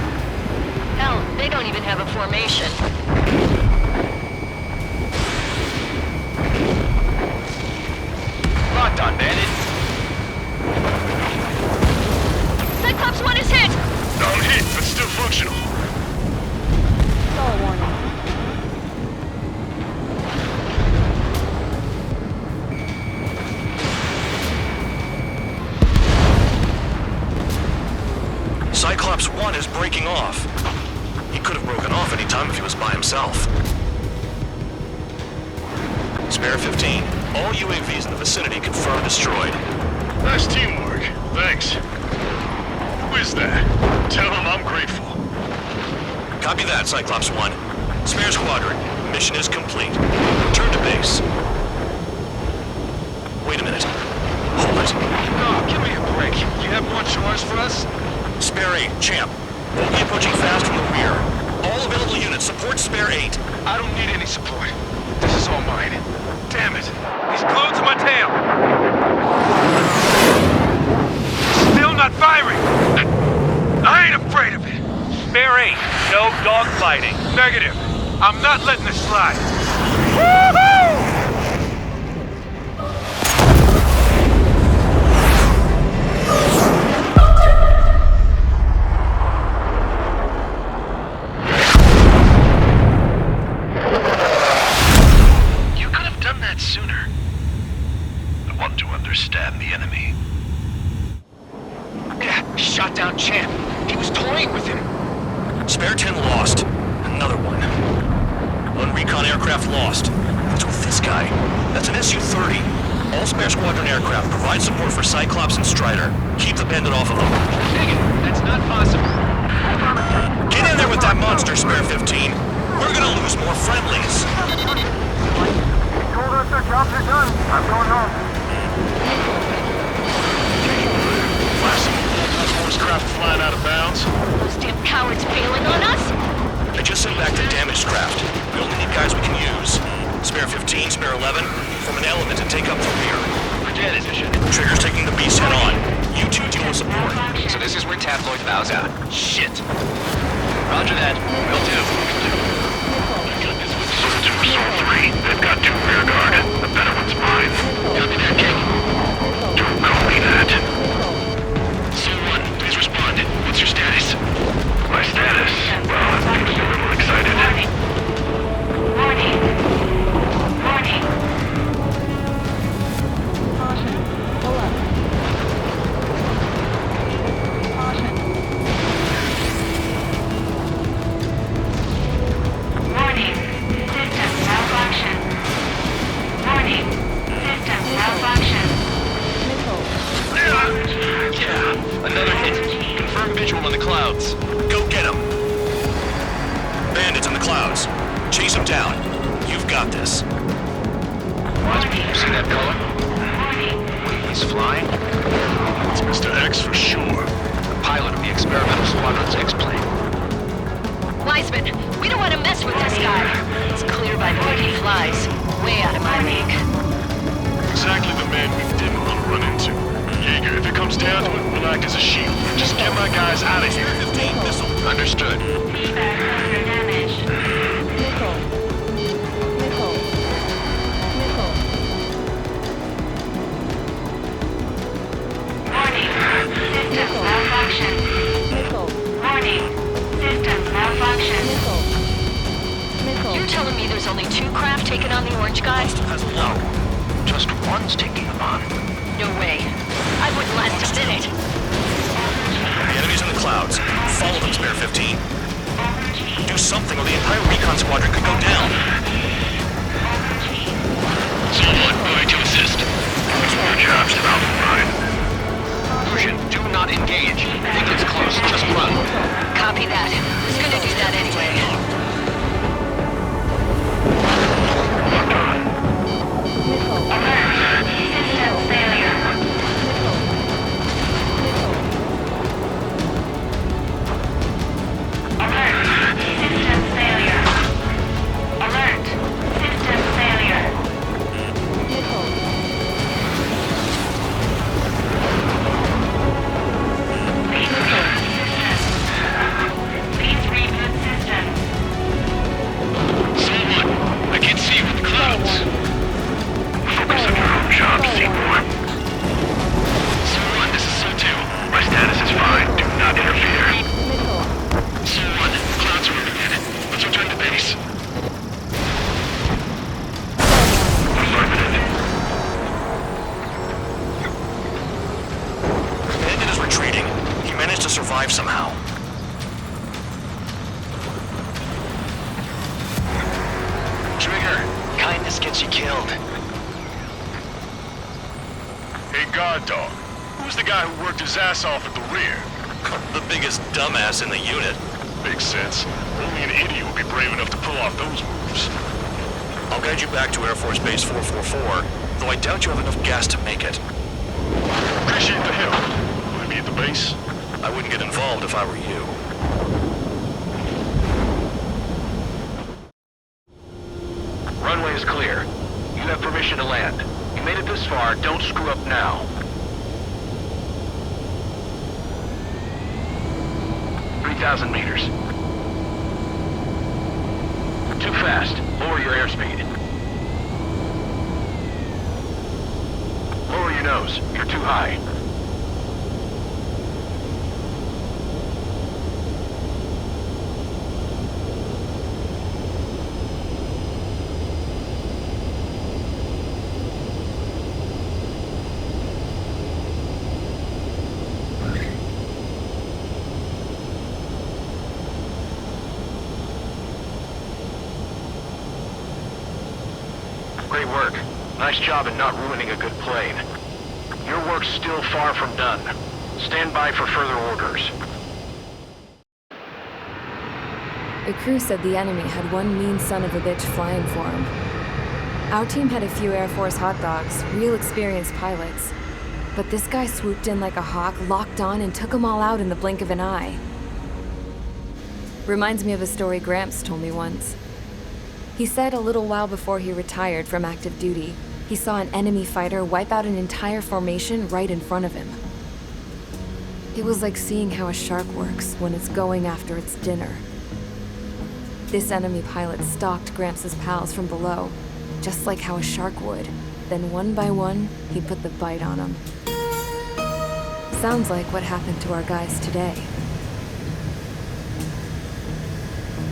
Hell, they don't even have a formation. Locked on, Bandit. Cyclops 1 is hit! Not hit, but still functional. Stall warning. Cyclops 1 is breaking off. He could have broken off any time if he was by himself. Spare 15, all UAVs in the vicinity confirmed destroyed. Nice teamwork. Thanks. Who is that? Tell him I'm grateful. Copy that, Cyclops 1. Spare Squadron, mission is complete. Return to base. Wait a minute. Hold it. No, give me a break. You have more chores for us? Spare 8, Champ. Bogey approaching fast from the rear. All available units support Spare 8. I don't need any support. This is all mine. Damn it. He's glued to my tail. Still not firing. I ain't afraid of it. Spare 8, no dogfighting. Negative. I'm not letting this slide. Woohoo! Sooner. I want to understand the enemy. Yeah, shot down Champ. He was toying with him. Spare 10 lost. Another one. One recon aircraft lost. What's with this guy? That's an Su-30. All Spare Squadron aircraft provide support for Cyclops and Strider. Keep the Bandit off of them. That's not possible. Get in there with that monster, Spare 15. We're gonna lose more friendlies. Told us their jobs are done. I'm going home. Force craft flying out of bounds. Those damn cowards bailing on us? I just sent back the damaged craft. We only need guys we can use. Spare 15, Spare 11, form an element and take up the rear. Forget it, Vision. Trigger's taking the beast head on. You two deal with support. So this is where Tabloid bows out. Shit. Roger that. Will do. Sword 2, Sword 3. They've got 2 rear guard. The better one's mine. Copy that, King. Don't call me that. Soul 1, please respond. What's your status? My status? Well, I'm just a little excited. Warning. Warning. Caution. Pull up. Caution. Warning. System malfunction. Warning. supplies. Way out of my league. Exactly the man we didn't want to run into. Jaeger, if it comes down to it, we'll act as a shield. Just get my guys out of here. 15 missile. Understood. Missile. Missile. Missile. Warning. Systems malfunction. Missile. Warning. Systems malfunction. Missile. Missile. You're telling me there's only 2 craft taking on the orange guys? No. Just one's taking them on. No way. I wouldn't last a minute. The enemy's in the clouds. Follow them, Spare 15. Do something or the entire recon squadron could go down. Someone moving to assist. Your job's about right. Fusion, do not engage. Think it's close. Just run. Copy that. Was gonna do that anyway. System failure. Alert. System failure. Alert. System failure. Please reboot system. Someone, I can't see you with the clouds. Focus on your own job, Seymour. Someone, this is So-2. My status is fine. Do not interfere. So-1, clouds are moving in. Let's return to base. Affirmative. Bandit is retreating. He managed to survive somehow. Trigger, kindness gets you killed. Hey, guard dog. Who's the guy who worked his ass off at the rear? The biggest dumbass in the unit. Makes sense. Only an idiot would be brave enough to pull off those moves. I'll guide you back to Air Force Base 444, though I doubt you have enough gas to make it. Appreciate the help. Will I be at the base? I wouldn't get involved if I were you. Runway is clear. You have permission to land. You made it this far, don't screw up now. 3,000 meters. Too fast. Lower your airspeed. Lower your nose. You're too high. Great work. Nice job in not ruining a good plane. Your work's still far from done. Stand by for further orders. The crew said the enemy had one mean son of a bitch flying for him. Our team had a few Air Force hot dogs, real experienced pilots. But this guy swooped in like a hawk, locked on, and took them all out in the blink of an eye. Reminds me of a story Gramps told me once. He said a little while before he retired from active duty, he saw an enemy fighter wipe out an entire formation right in front of him. It was like seeing how a shark works when it's going after its dinner. This enemy pilot stalked Gramps' pals from below, just like how a shark would. Then one by one, he put the bite on them. Sounds like what happened to our guys today.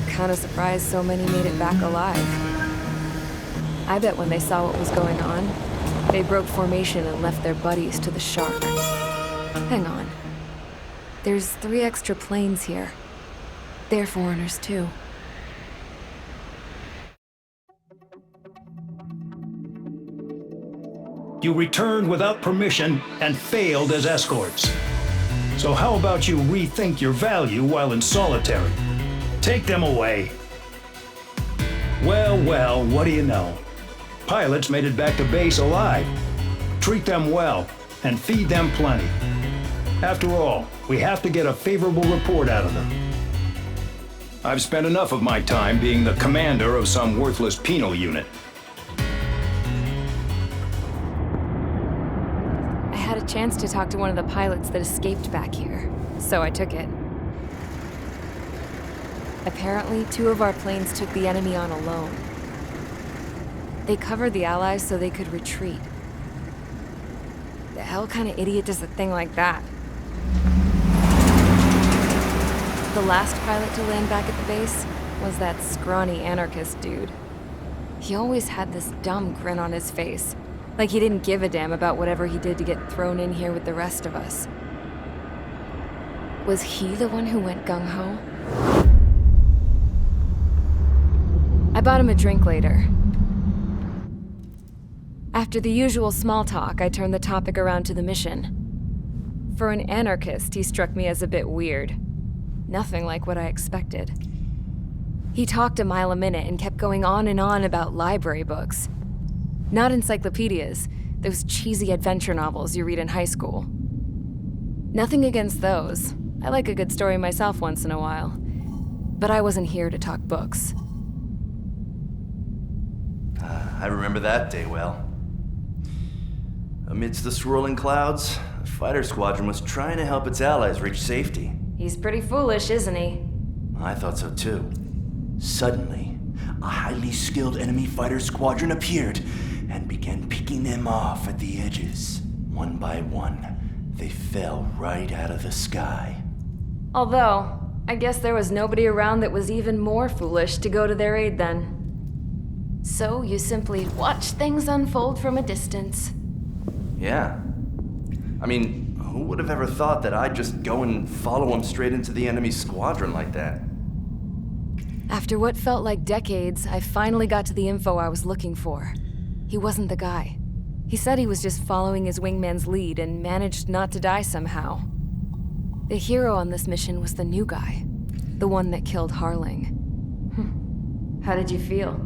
Kinda surprised so many made it back alive. I bet when they saw what was going on, they broke formation and left their buddies to the shark. Hang on. There's 3 extra planes here. They're foreigners too. You returned without permission and failed as escorts. So how about you rethink your value while in solitary? Take them away. Well, well, what do you know? Pilots made it back to base alive. Treat them well and feed them plenty. After all, we have to get a favorable report out of them. I've spent enough of my time being the commander of some worthless penal unit. I had a chance to talk to one of the pilots that escaped back here, so I took it. Apparently, 2 of our planes took the enemy on alone. They covered the Allies so they could retreat. The hell kind of idiot does a thing like that? The last pilot to land back at the base was that scrawny anarchist dude. He always had this dumb grin on his face, like he didn't give a damn about whatever he did to get thrown in here with the rest of us. Was he the one who went gung-ho? I bought him a drink later. After the usual small talk, I turned the topic around to the mission. For an anarchist, he struck me as a bit weird. Nothing like what I expected. He talked a mile a minute and kept going on and on about library books. Not encyclopedias, those cheesy adventure novels you read in high school. Nothing against those. I like a good story myself once in a while. But I wasn't here to talk books. I remember that day well. Amidst the swirling clouds, the fighter squadron was trying to help its allies reach safety. He's pretty foolish, isn't he? I thought so too. Suddenly, a highly skilled enemy fighter squadron appeared and began picking them off at the edges. One by one, they fell right out of the sky. Although, I guess there was nobody around that was even more foolish to go to their aid then. So you simply watch things unfold from a distance. Yeah. I mean, who would have ever thought that I'd just go and follow him straight into the enemy squadron like that? After what felt like decades, I finally got to the info I was looking for. He wasn't the guy. He said he was just following his wingman's lead and managed not to die somehow. The hero on this mission was the new guy. The one that killed Harling. How did you feel?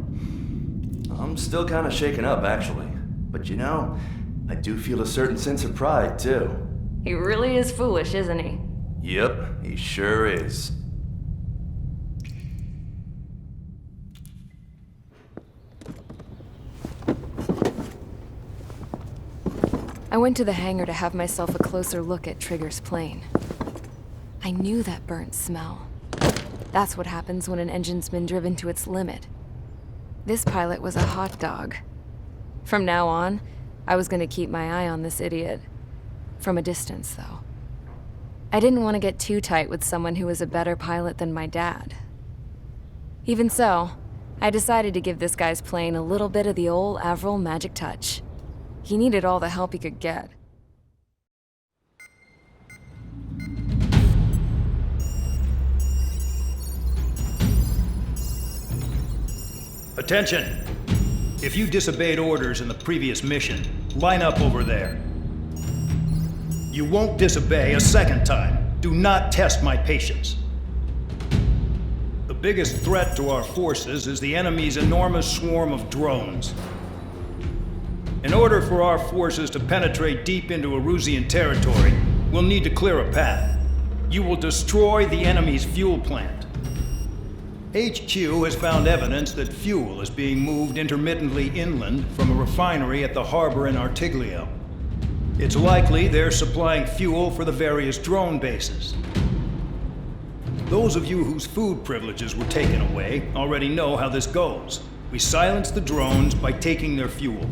I'm still kind of shaken up, actually. But you know, I do feel a certain sense of pride, too. He really is foolish, isn't he? Yep, he sure is. I went to the hangar to have myself a closer look at Trigger's plane. I knew that burnt smell. That's what happens when an engine's been driven to its limit. This pilot was a hot dog. From now on, I was gonna keep my eye on this idiot. From a distance, though. I didn't want to get too tight with someone who was a better pilot than my dad. Even so, I decided to give this guy's plane a little bit of the old Avril magic touch. He needed all the help he could get. Attention! If you disobeyed orders in the previous mission, line up over there. You won't disobey a second time. Do not test my patience. The biggest threat to our forces is the enemy's enormous swarm of drones. In order for our forces to penetrate deep into Erusean territory, we'll need to clear a path. You will destroy the enemy's fuel plant. HQ has found evidence that fuel is being moved intermittently inland from a refinery at the harbor in Artiglio. It's likely they're supplying fuel for the various drone bases. Those of you whose food privileges were taken away already know how this goes. We silence the drones by taking their fuel.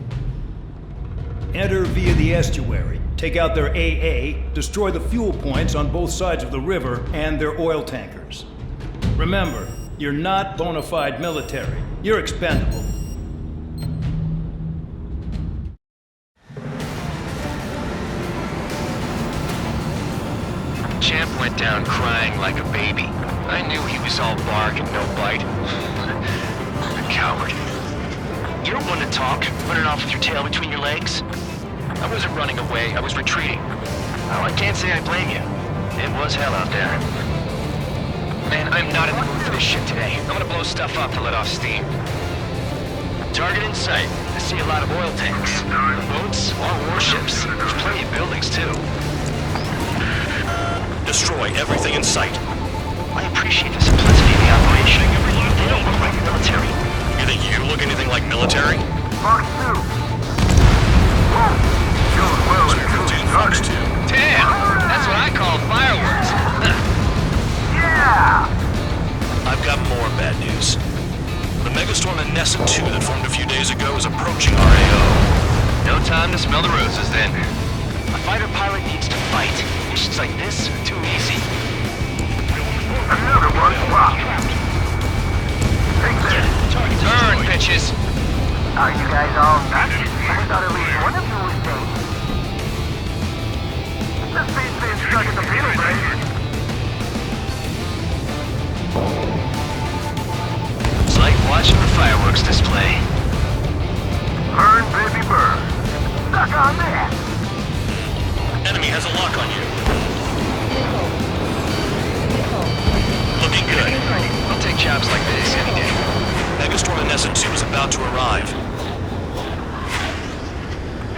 Enter via the estuary, take out their AA, destroy the fuel points on both sides of the river and their oil tankers. Remember, you're not bona fide military. You're expendable. Champ went down crying like a baby. I knew he was all bark and no bite. A coward. You don't want to talk, running off with your tail between your legs. I wasn't running away, I was retreating. Oh, I can't say I blame you. It was hell out there. Man, I'm not in the mood for this shit today. I'm gonna blow stuff up to let off steam. Target in sight. I see a lot of oil tanks. Boats, or warships. There's plenty of buildings, too. Destroy everything in sight. I appreciate the simplicity of the operation. They don't look like military. You think you look anything like military? Mark 2. Use well and use Missions like this are too easy. Another one dropped. Take this. Turn, bitches! Are you guys all nuts? I thought at least one of you was safe. This beat's being stuck at the feeling range. It's like watching a fireworks display. Burn, baby, burn. Stuck on that. Enemy has a lock on you. Looking good. I'll take jobs like this any day. Megastorm in SN2 is about to arrive.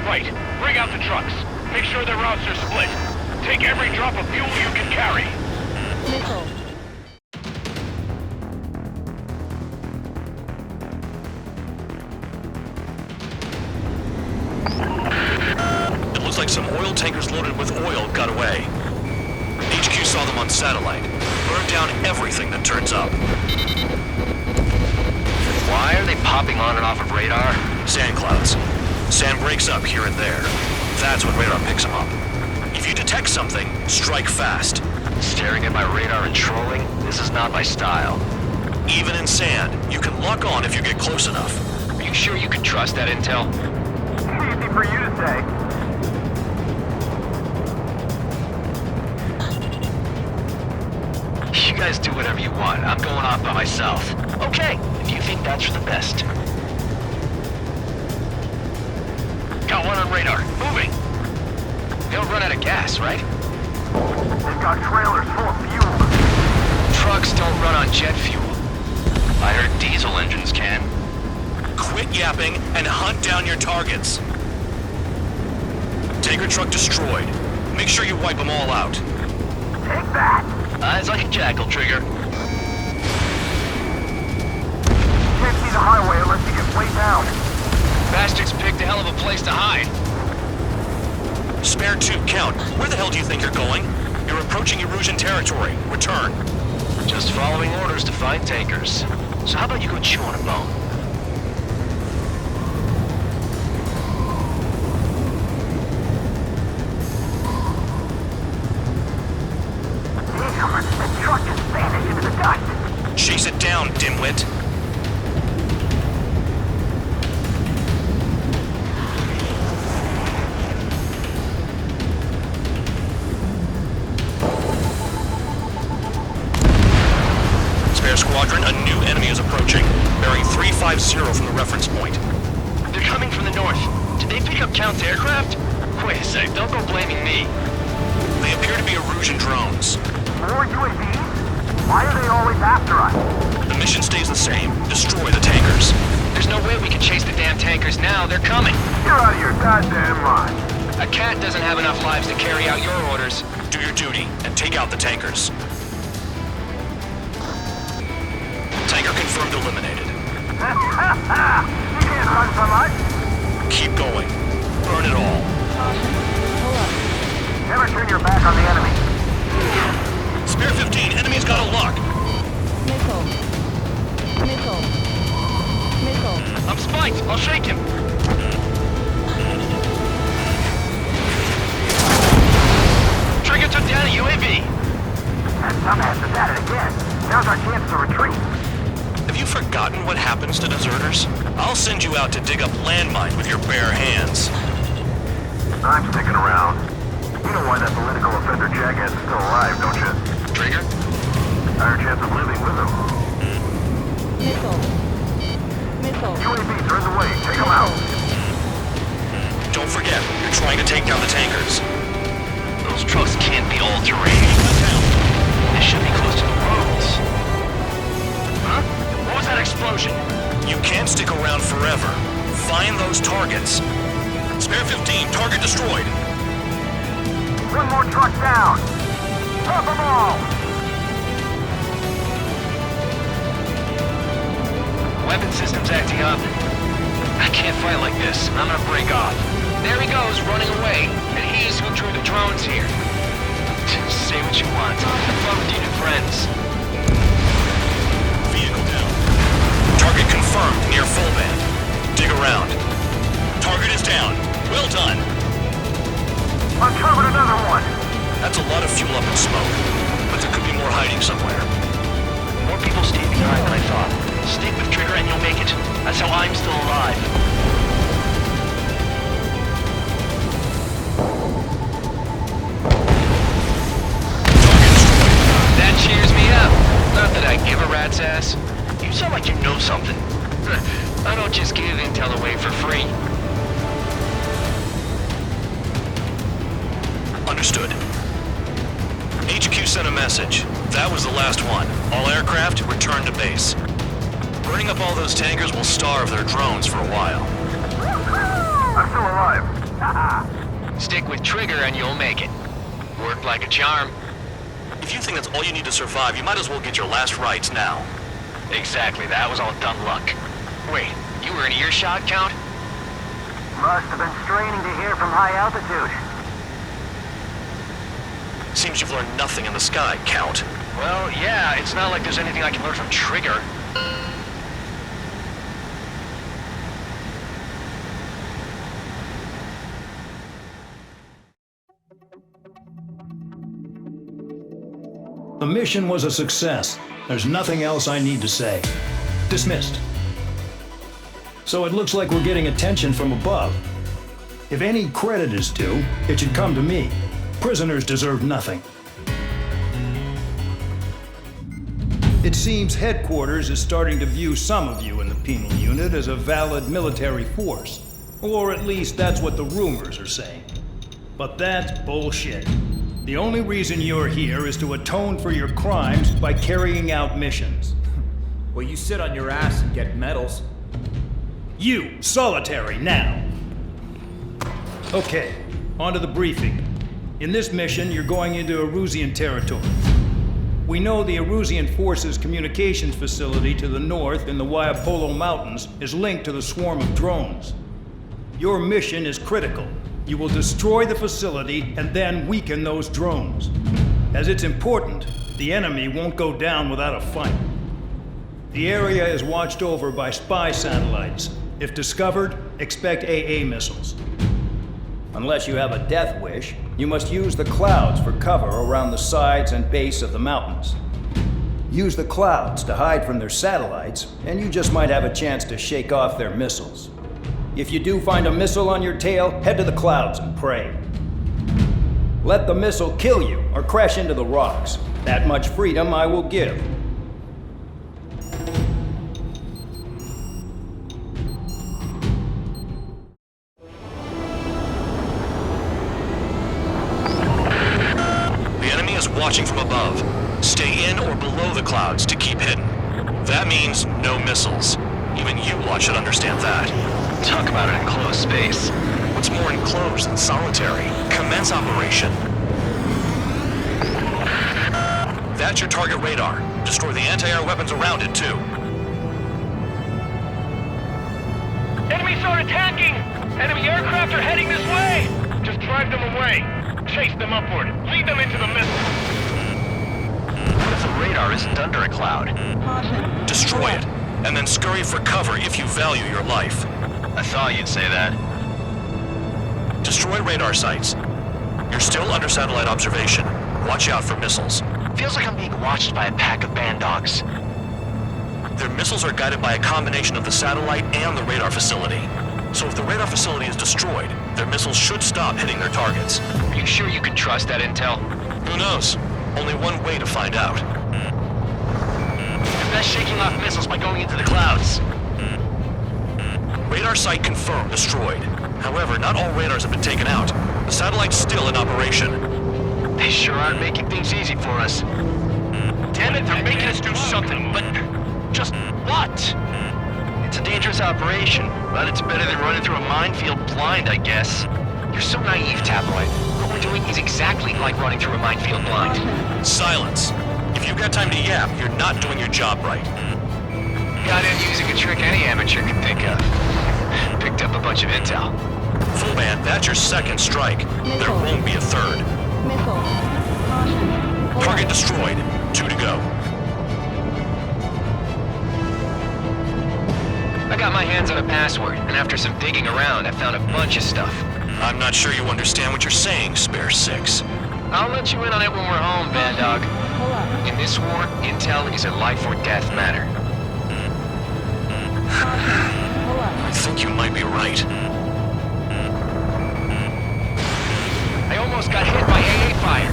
Right. Bring out the trucks. Make sure their routes are split. Take every drop of fuel you can carry. Missile. It looks like some oil tankers loaded with oil got away. HQ saw them on satellite. Burned down everything that turns up. Why are they popping on and off of radar? Sand clouds. Sand breaks up here and there. That's when radar picks them up. If you detect something, strike fast. Staring at my radar and trolling? This is not my style. Even in sand, you can lock on if you get close enough. Are you sure you can trust that intel? Easy for you to say. You guys do whatever you want. I'm going off by myself. Okay, if you think that's for the best. Got one on radar. Moving. They'll run out of gas, right? They've got trailers full of fuel. Trucks don't run on jet fuel. I heard diesel engines can. Quit yapping and hunt down your targets. Tanker truck destroyed. Make sure you wipe them all out. Take that. Eyes like a jackal, Trigger. Can't see the highway unless you get way down. Bastards picked a hell of a place to hide. Spare 2, count. Where the hell do you think you're going? You're approaching Erusea territory. Return. Just following orders to find tankers. So how about you go chew on a bone? Damn, that truck just vanished into the dust. Chase it down, dimwit. Spare Squadron, a new enemy is approaching, bearing 350 from the reference point. They're coming from the north. Did they pick up Count's aircraft? Wait a sec, don't go blaming me. They appear to be Erusea drones. More UAVs? Why are they always after us? The mission stays the same. Destroy the tankers. There's no way we can chase the damn tankers now. They're coming. You're out of your goddamn mind. A cat doesn't have enough lives to carry out your orders. Do your duty and take out the tankers. Tanker confirmed eliminated. You can't run from us. Keep going. Burn it all. Never turn your back on the enemy. Spare 15, enemy's got a lock. Missile. Missile. Missile. I'm spiked. I'll shake him. Trigger took down a UAV. That dumbass is at it again. Now's our chance to retreat. Have you forgotten what happens to deserters? I'll send you out to dig up landmines with your bare hands. I'm sticking around. You know why that political offender jackass is still alive, don't you? Trigger? Higher chance of living with him. Missile. Missile. UAVs are in the way. Take them out. Don't forget, you're trying to take down the tankers. Those trucks can't be all-terrain. They should be close to the roads. Huh? What was that explosion? You can't stick around forever. Find those targets. Spare 15, target destroyed. One more truck down. Top them all. Weapon system's acting up. I can't fight like this. I'm gonna break off. There he goes, running away. And he's who drew the drones here. Say what you want. Have fun with your new friends. Vehicle down. Target confirmed near full band. Dig around. Target is down. Well done. Uncovered another one. That's That's a lot of fuel up in smoke, but there could be more hiding somewhere. More people stay behind than I thought. Stick with Trigger and you'll make it. That's how I'm still alive. That cheers me up. Not that I give a rat's ass. You sound like you know something. I don't just give intel away for free. Understood. HQ sent a message. That was the last one. All aircraft, return to base. Burning up all those tankers will starve their drones for a while. I'm still alive. Stick with Trigger and you'll make it. Worked like a charm. If you think that's all you need to survive, you might as well get your last rites now. Exactly, that was all dumb luck. Wait, you were in earshot, Count? Must have been straining to hear from high altitude. Seems you've learned nothing in the sky, Count. Well, yeah, it's not like there's anything I can learn from Trigger. The mission was a success. There's nothing else I need to say. Dismissed. So it looks like we're getting attention from above. If any credit is due, it should come to me. Prisoners deserve nothing. It seems headquarters is starting to view some of you in the penal unit as a valid military force. Or at least that's what the rumors are saying. But that's bullshit. The only reason you're here is to atone for your crimes by carrying out missions. Well, you sit on your ass and get medals. You, solitary, now! Okay, on to the briefing. In this mission, you're going into Erusean territory. We know the Erusean Forces communications facility to the north in the Waiapolo Mountains is linked to the swarm of drones. Your mission is critical. You will destroy the facility and then weaken those drones. As it's important, the enemy won't go down without a fight. The area is watched over by spy satellites. If discovered, expect AA missiles. Unless you have a death wish, you must use the clouds for cover around the sides and base of the mountains. Use the clouds to hide from their satellites, and you just might have a chance to shake off their missiles. If you do find a missile on your tail, head to the clouds and pray. Let the missile kill you or crash into the rocks. That much freedom I will give. The enemy is watching from above. Stay in or below the clouds to keep hidden. That means no missiles. Even you lot should understand that. Talk about an enclosed space. What's more enclosed than solitary? Commence operation. That's your target radar. Destroy the anti-air weapons around it, too. Enemies are attacking! Enemy aircraft are heading this way! Just drive them away. Chase them upward. Lead them into the missiles. What if the radar isn't under a cloud? Destroy it, and then scurry for cover if you value your life. I thought you'd say that. Destroy radar sites. You're still under satellite observation. Watch out for missiles. Feels like I'm being watched by a pack of band dogs. Their missiles are guided by a combination of the satellite and the radar facility. So if the radar facility is destroyed, their missiles should stop hitting their targets. Are you sure you can trust that intel? Who knows? Only one way to find out. You're best shaking off missiles by going into the clouds. Radar site confirmed destroyed. However, not all radars have been taken out. The satellite's still in operation. They sure aren't making things easy for us. Damn it, they're making us do something, but just what? It's a dangerous operation, but it's better than running through a minefield blind, I guess. You're so naive, Tabloid. What we're doing is exactly like running through a minefield blind. Silence. If you've got time to yap, you're not doing your job right. Got in using a trick any amateur can think of. Picked up a bunch of intel. Full band, that's your second strike. There won't be a third. Target destroyed. 2 to go. I got my hands on a password, and after some digging around, I found a bunch of stuff. I'm not sure you understand what you're saying, Spare 6. I'll let you in on it when we're home, Bad Dog. In this war, intel is a life or death matter. I think you might be right. I almost got hit by AA fire.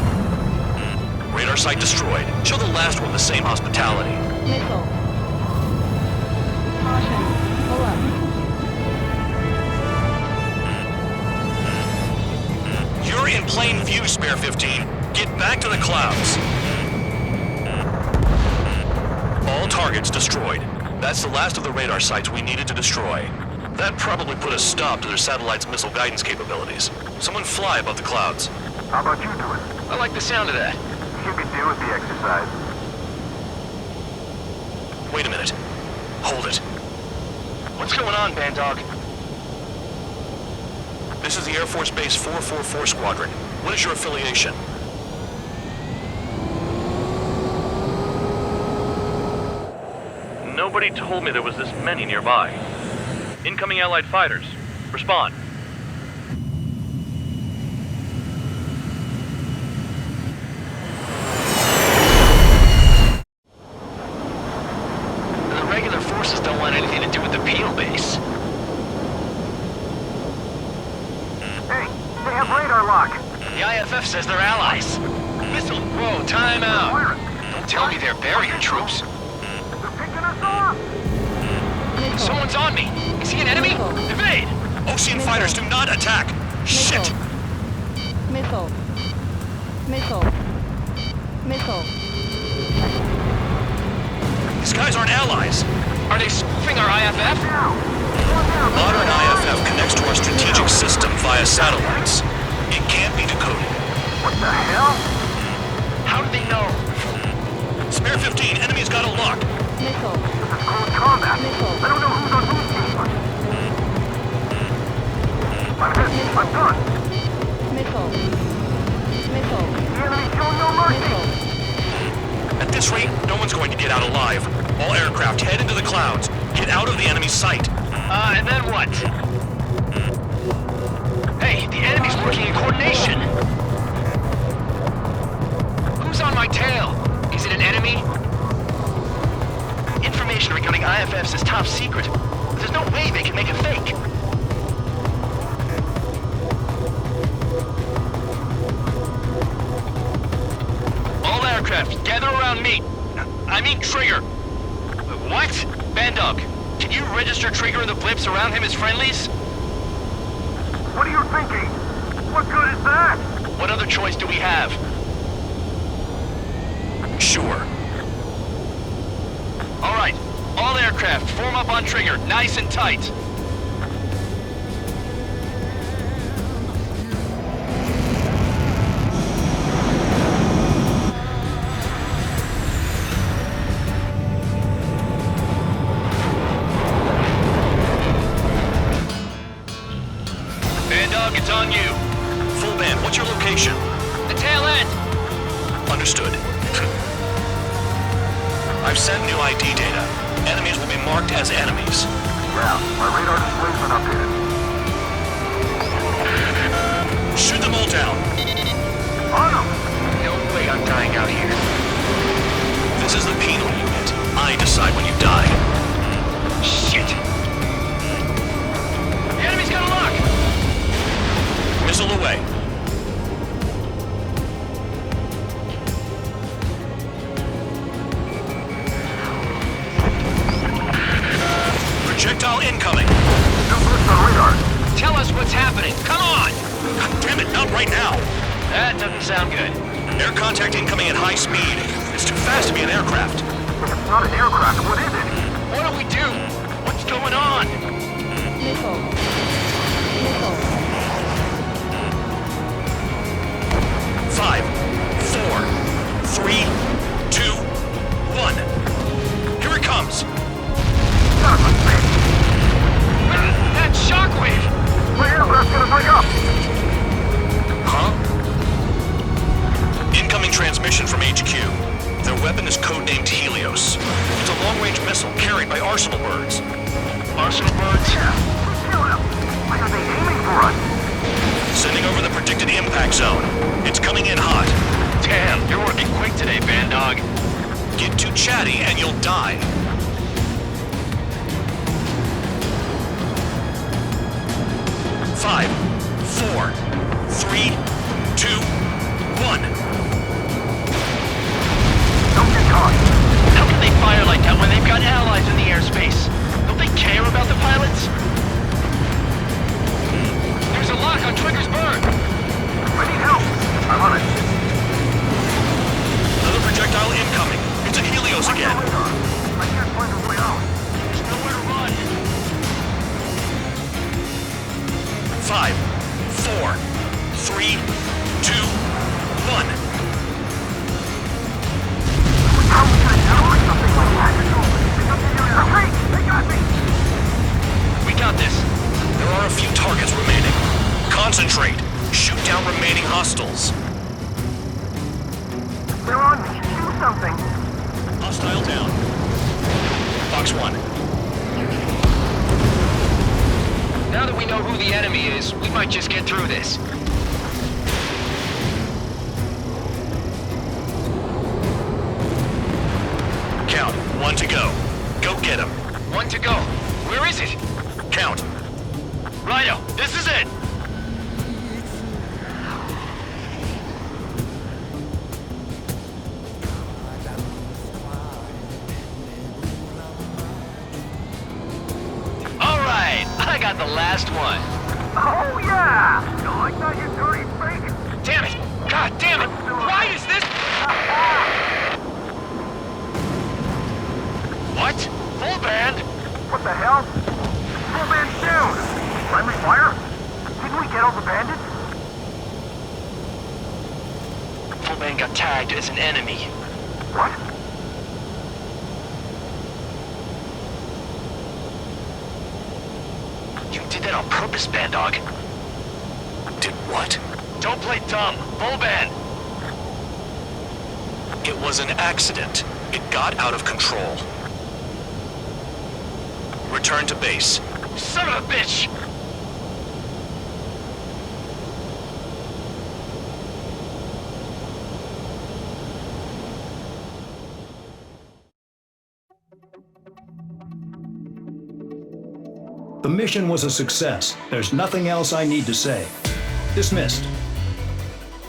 Radar site destroyed. Show the last one the same hospitality. Missile. Caution. Pull up. You're in plain view, Spare 15. Get back to the clouds. All targets destroyed. That's the last of the radar sites we needed to destroy. That probably put a stop to their satellite's missile guidance capabilities. Someone fly above the clouds. How about you do it? I like the sound of that. You could do with the exercise. Wait a minute. Hold it. What's going on, Bad Dog? This is the Air Force Base 444 Squadron. What is your affiliation? Nobody told me there was this many nearby. Incoming Allied fighters. Respond. The regular forces don't want anything to do with the penal base. Hey, they have radar lock. The IFF says they're allies. Missile, whoa, time out. Don't tell me they're barrier troops. They're picking us off. Someone's on me. Is he an enemy? Evade! Ocean fighters do not attack! Shit! Missile. Missile. Missile. These guys aren't allies. Are they spoofing our IFF? Modern IFF connects to our strategic system via satellites. It can't be decoded. What the hell? How do they know? Spare 15, enemy's got a lock. Missile. This is close combat. Missile. I don't know who's on whose team. I'm hit. I'm done. Missile. Missile. The enemy's showing no mercy. Missile. At this rate, no one's going to get out alive. All aircraft head into the clouds. Get out of the enemy's sight. And then what? Hey, the enemy's working in coordination. Who's on my tail? Is it an enemy? Information regarding IFFs is top secret. There's no way they can make it fake. All aircraft, gather around me. I mean Trigger. What? Bandog, can you register Trigger and the blips around him as friendlies? What are you thinking? What good is that? What other choice do we have? Sure. All right, all aircraft, form up on Trigger, nice and tight. Bandog, it's on you. Full band, what's your location? The tail end. Understood. I've sent new ID data. Enemies will be marked as enemies. Yeah, my radar display's been updated. Shoot them all down. On them! No way I'm dying out here. This is the penal unit. I decide when you die. Shit! The enemy's got a lock! Missile away. Projectile incoming. Tell us what's happening. Come on! God damn it, not right now. That doesn't sound good. Air contact incoming at high speed. It's too fast to be an aircraft. If it's not an aircraft, what is it? What do we do? What's going on? Missile. Missile. 5, 4, 3, 2, 1. Here it comes. That shockwave! My aircraft's gonna break up! Huh? Incoming transmission from HQ. Their weapon is codenamed Helios. It's a long-range missile carried by Arsenal birds. Arsenal birds? Yeah, we killed them! Why are they aiming for us? Sending over the predicted impact zone. It's coming in hot. dog. Get too chatty and you'll die. Five, 4, 3, 2, 1. Don't get caught. How can they fire like that when they've got allies in the airspace? Don't they care about the pilots? There's a lock on Trigger's bird. I need help. I'm on it. Another projectile incoming. It's a Helios again. I can't find a way out. There's nowhere to run. 5, 4, 3, 2, 1. How are we gonna do something like that? Hey, they got me! We got this. There are a few targets remaining. Concentrate. Shoot down remaining hostiles. They're on me. Do something. Hostile down. Box 1. Now that we know who the enemy is, we might just get through this. Count. 1 to go. Go get him. 1 to go. Where is it? Count. Righto, this is it! Alright, I got the last one. Oh, yeah! You like that, you dirty freak? Damn it! God damn it! Why is this? What? Full band? What the hell? Full band's down! Friendly fire? Didn't we get all the bandits? Full band got tagged as an enemy. What? You did that on purpose, Band Dog. Did what? Don't play dumb. Full band. It was an accident. It got out of control. Return to base. Son of a bitch! The mission was a success. There's nothing else I need to say. Dismissed.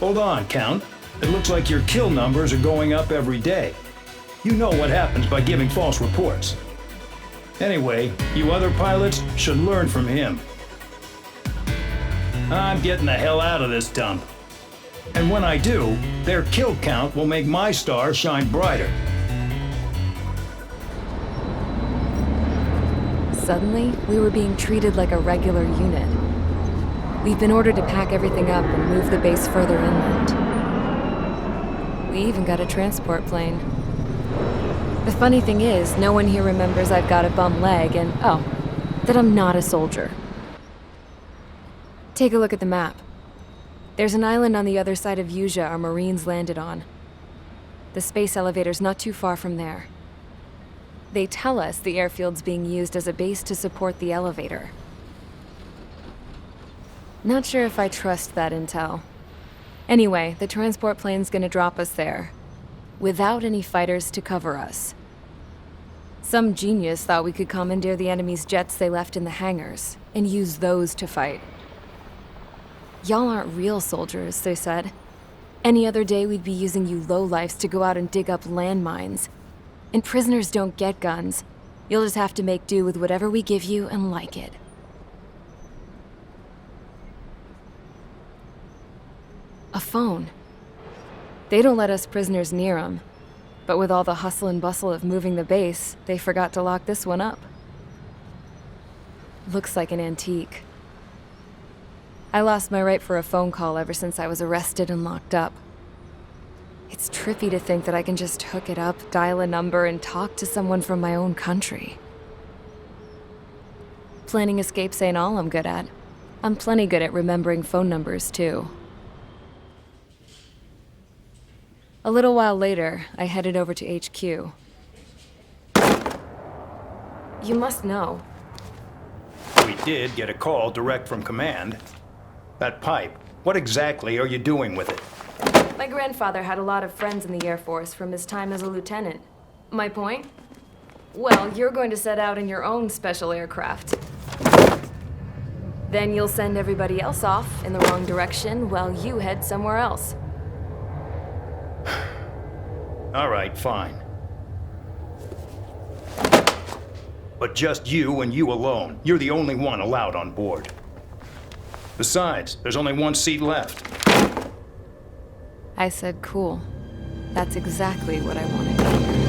Hold on, Count. It looks like your kill numbers are going up every day. You know what happens by giving false reports. Anyway, you other pilots should learn from him. I'm getting the hell out of this dump. And when I do, their kill count will make my star shine brighter. Suddenly, we were being treated like a regular unit. We've been ordered to pack everything up and move the base further inland. We even got a transport plane. The funny thing is, no one here remembers I've got a bum leg and, oh, that I'm not a soldier. Take a look at the map. There's an island on the other side of Usea our Marines landed on. The space elevator's not too far from there. They tell us the airfield's being used as a base to support the elevator. Not sure if I trust that intel. Anyway, the transport plane's gonna drop us there, without any fighters to cover us. Some genius thought we could commandeer the enemy's jets they left in the hangars, and use those to fight. Y'all aren't real soldiers, they said. Any other day we'd be using you lowlifes to go out and dig up landmines. And prisoners don't get guns. You'll just have to make do with whatever we give you and like it. A phone. They don't let us prisoners near them. But with all the hustle and bustle of moving the base, they forgot to lock this one up. Looks like an antique. I lost my right for a phone call ever since I was arrested and locked up. It's trippy to think that I can just hook it up, dial a number, and talk to someone from my own country. Planning escapes ain't all I'm good at. I'm plenty good at remembering phone numbers, too. A little while later, I headed over to HQ. You must know. We did get a call direct from command. That pipe, what exactly are you doing with it? My grandfather had a lot of friends in the Air Force from his time as a lieutenant. My point? Well, you're going to set out in your own special aircraft. Then you'll send everybody else off in the wrong direction while you head somewhere else. All right, fine. But just you and you alone. You're the only one allowed on board. Besides, there's only one seat left. I said cool. That's exactly what I wanted to hear.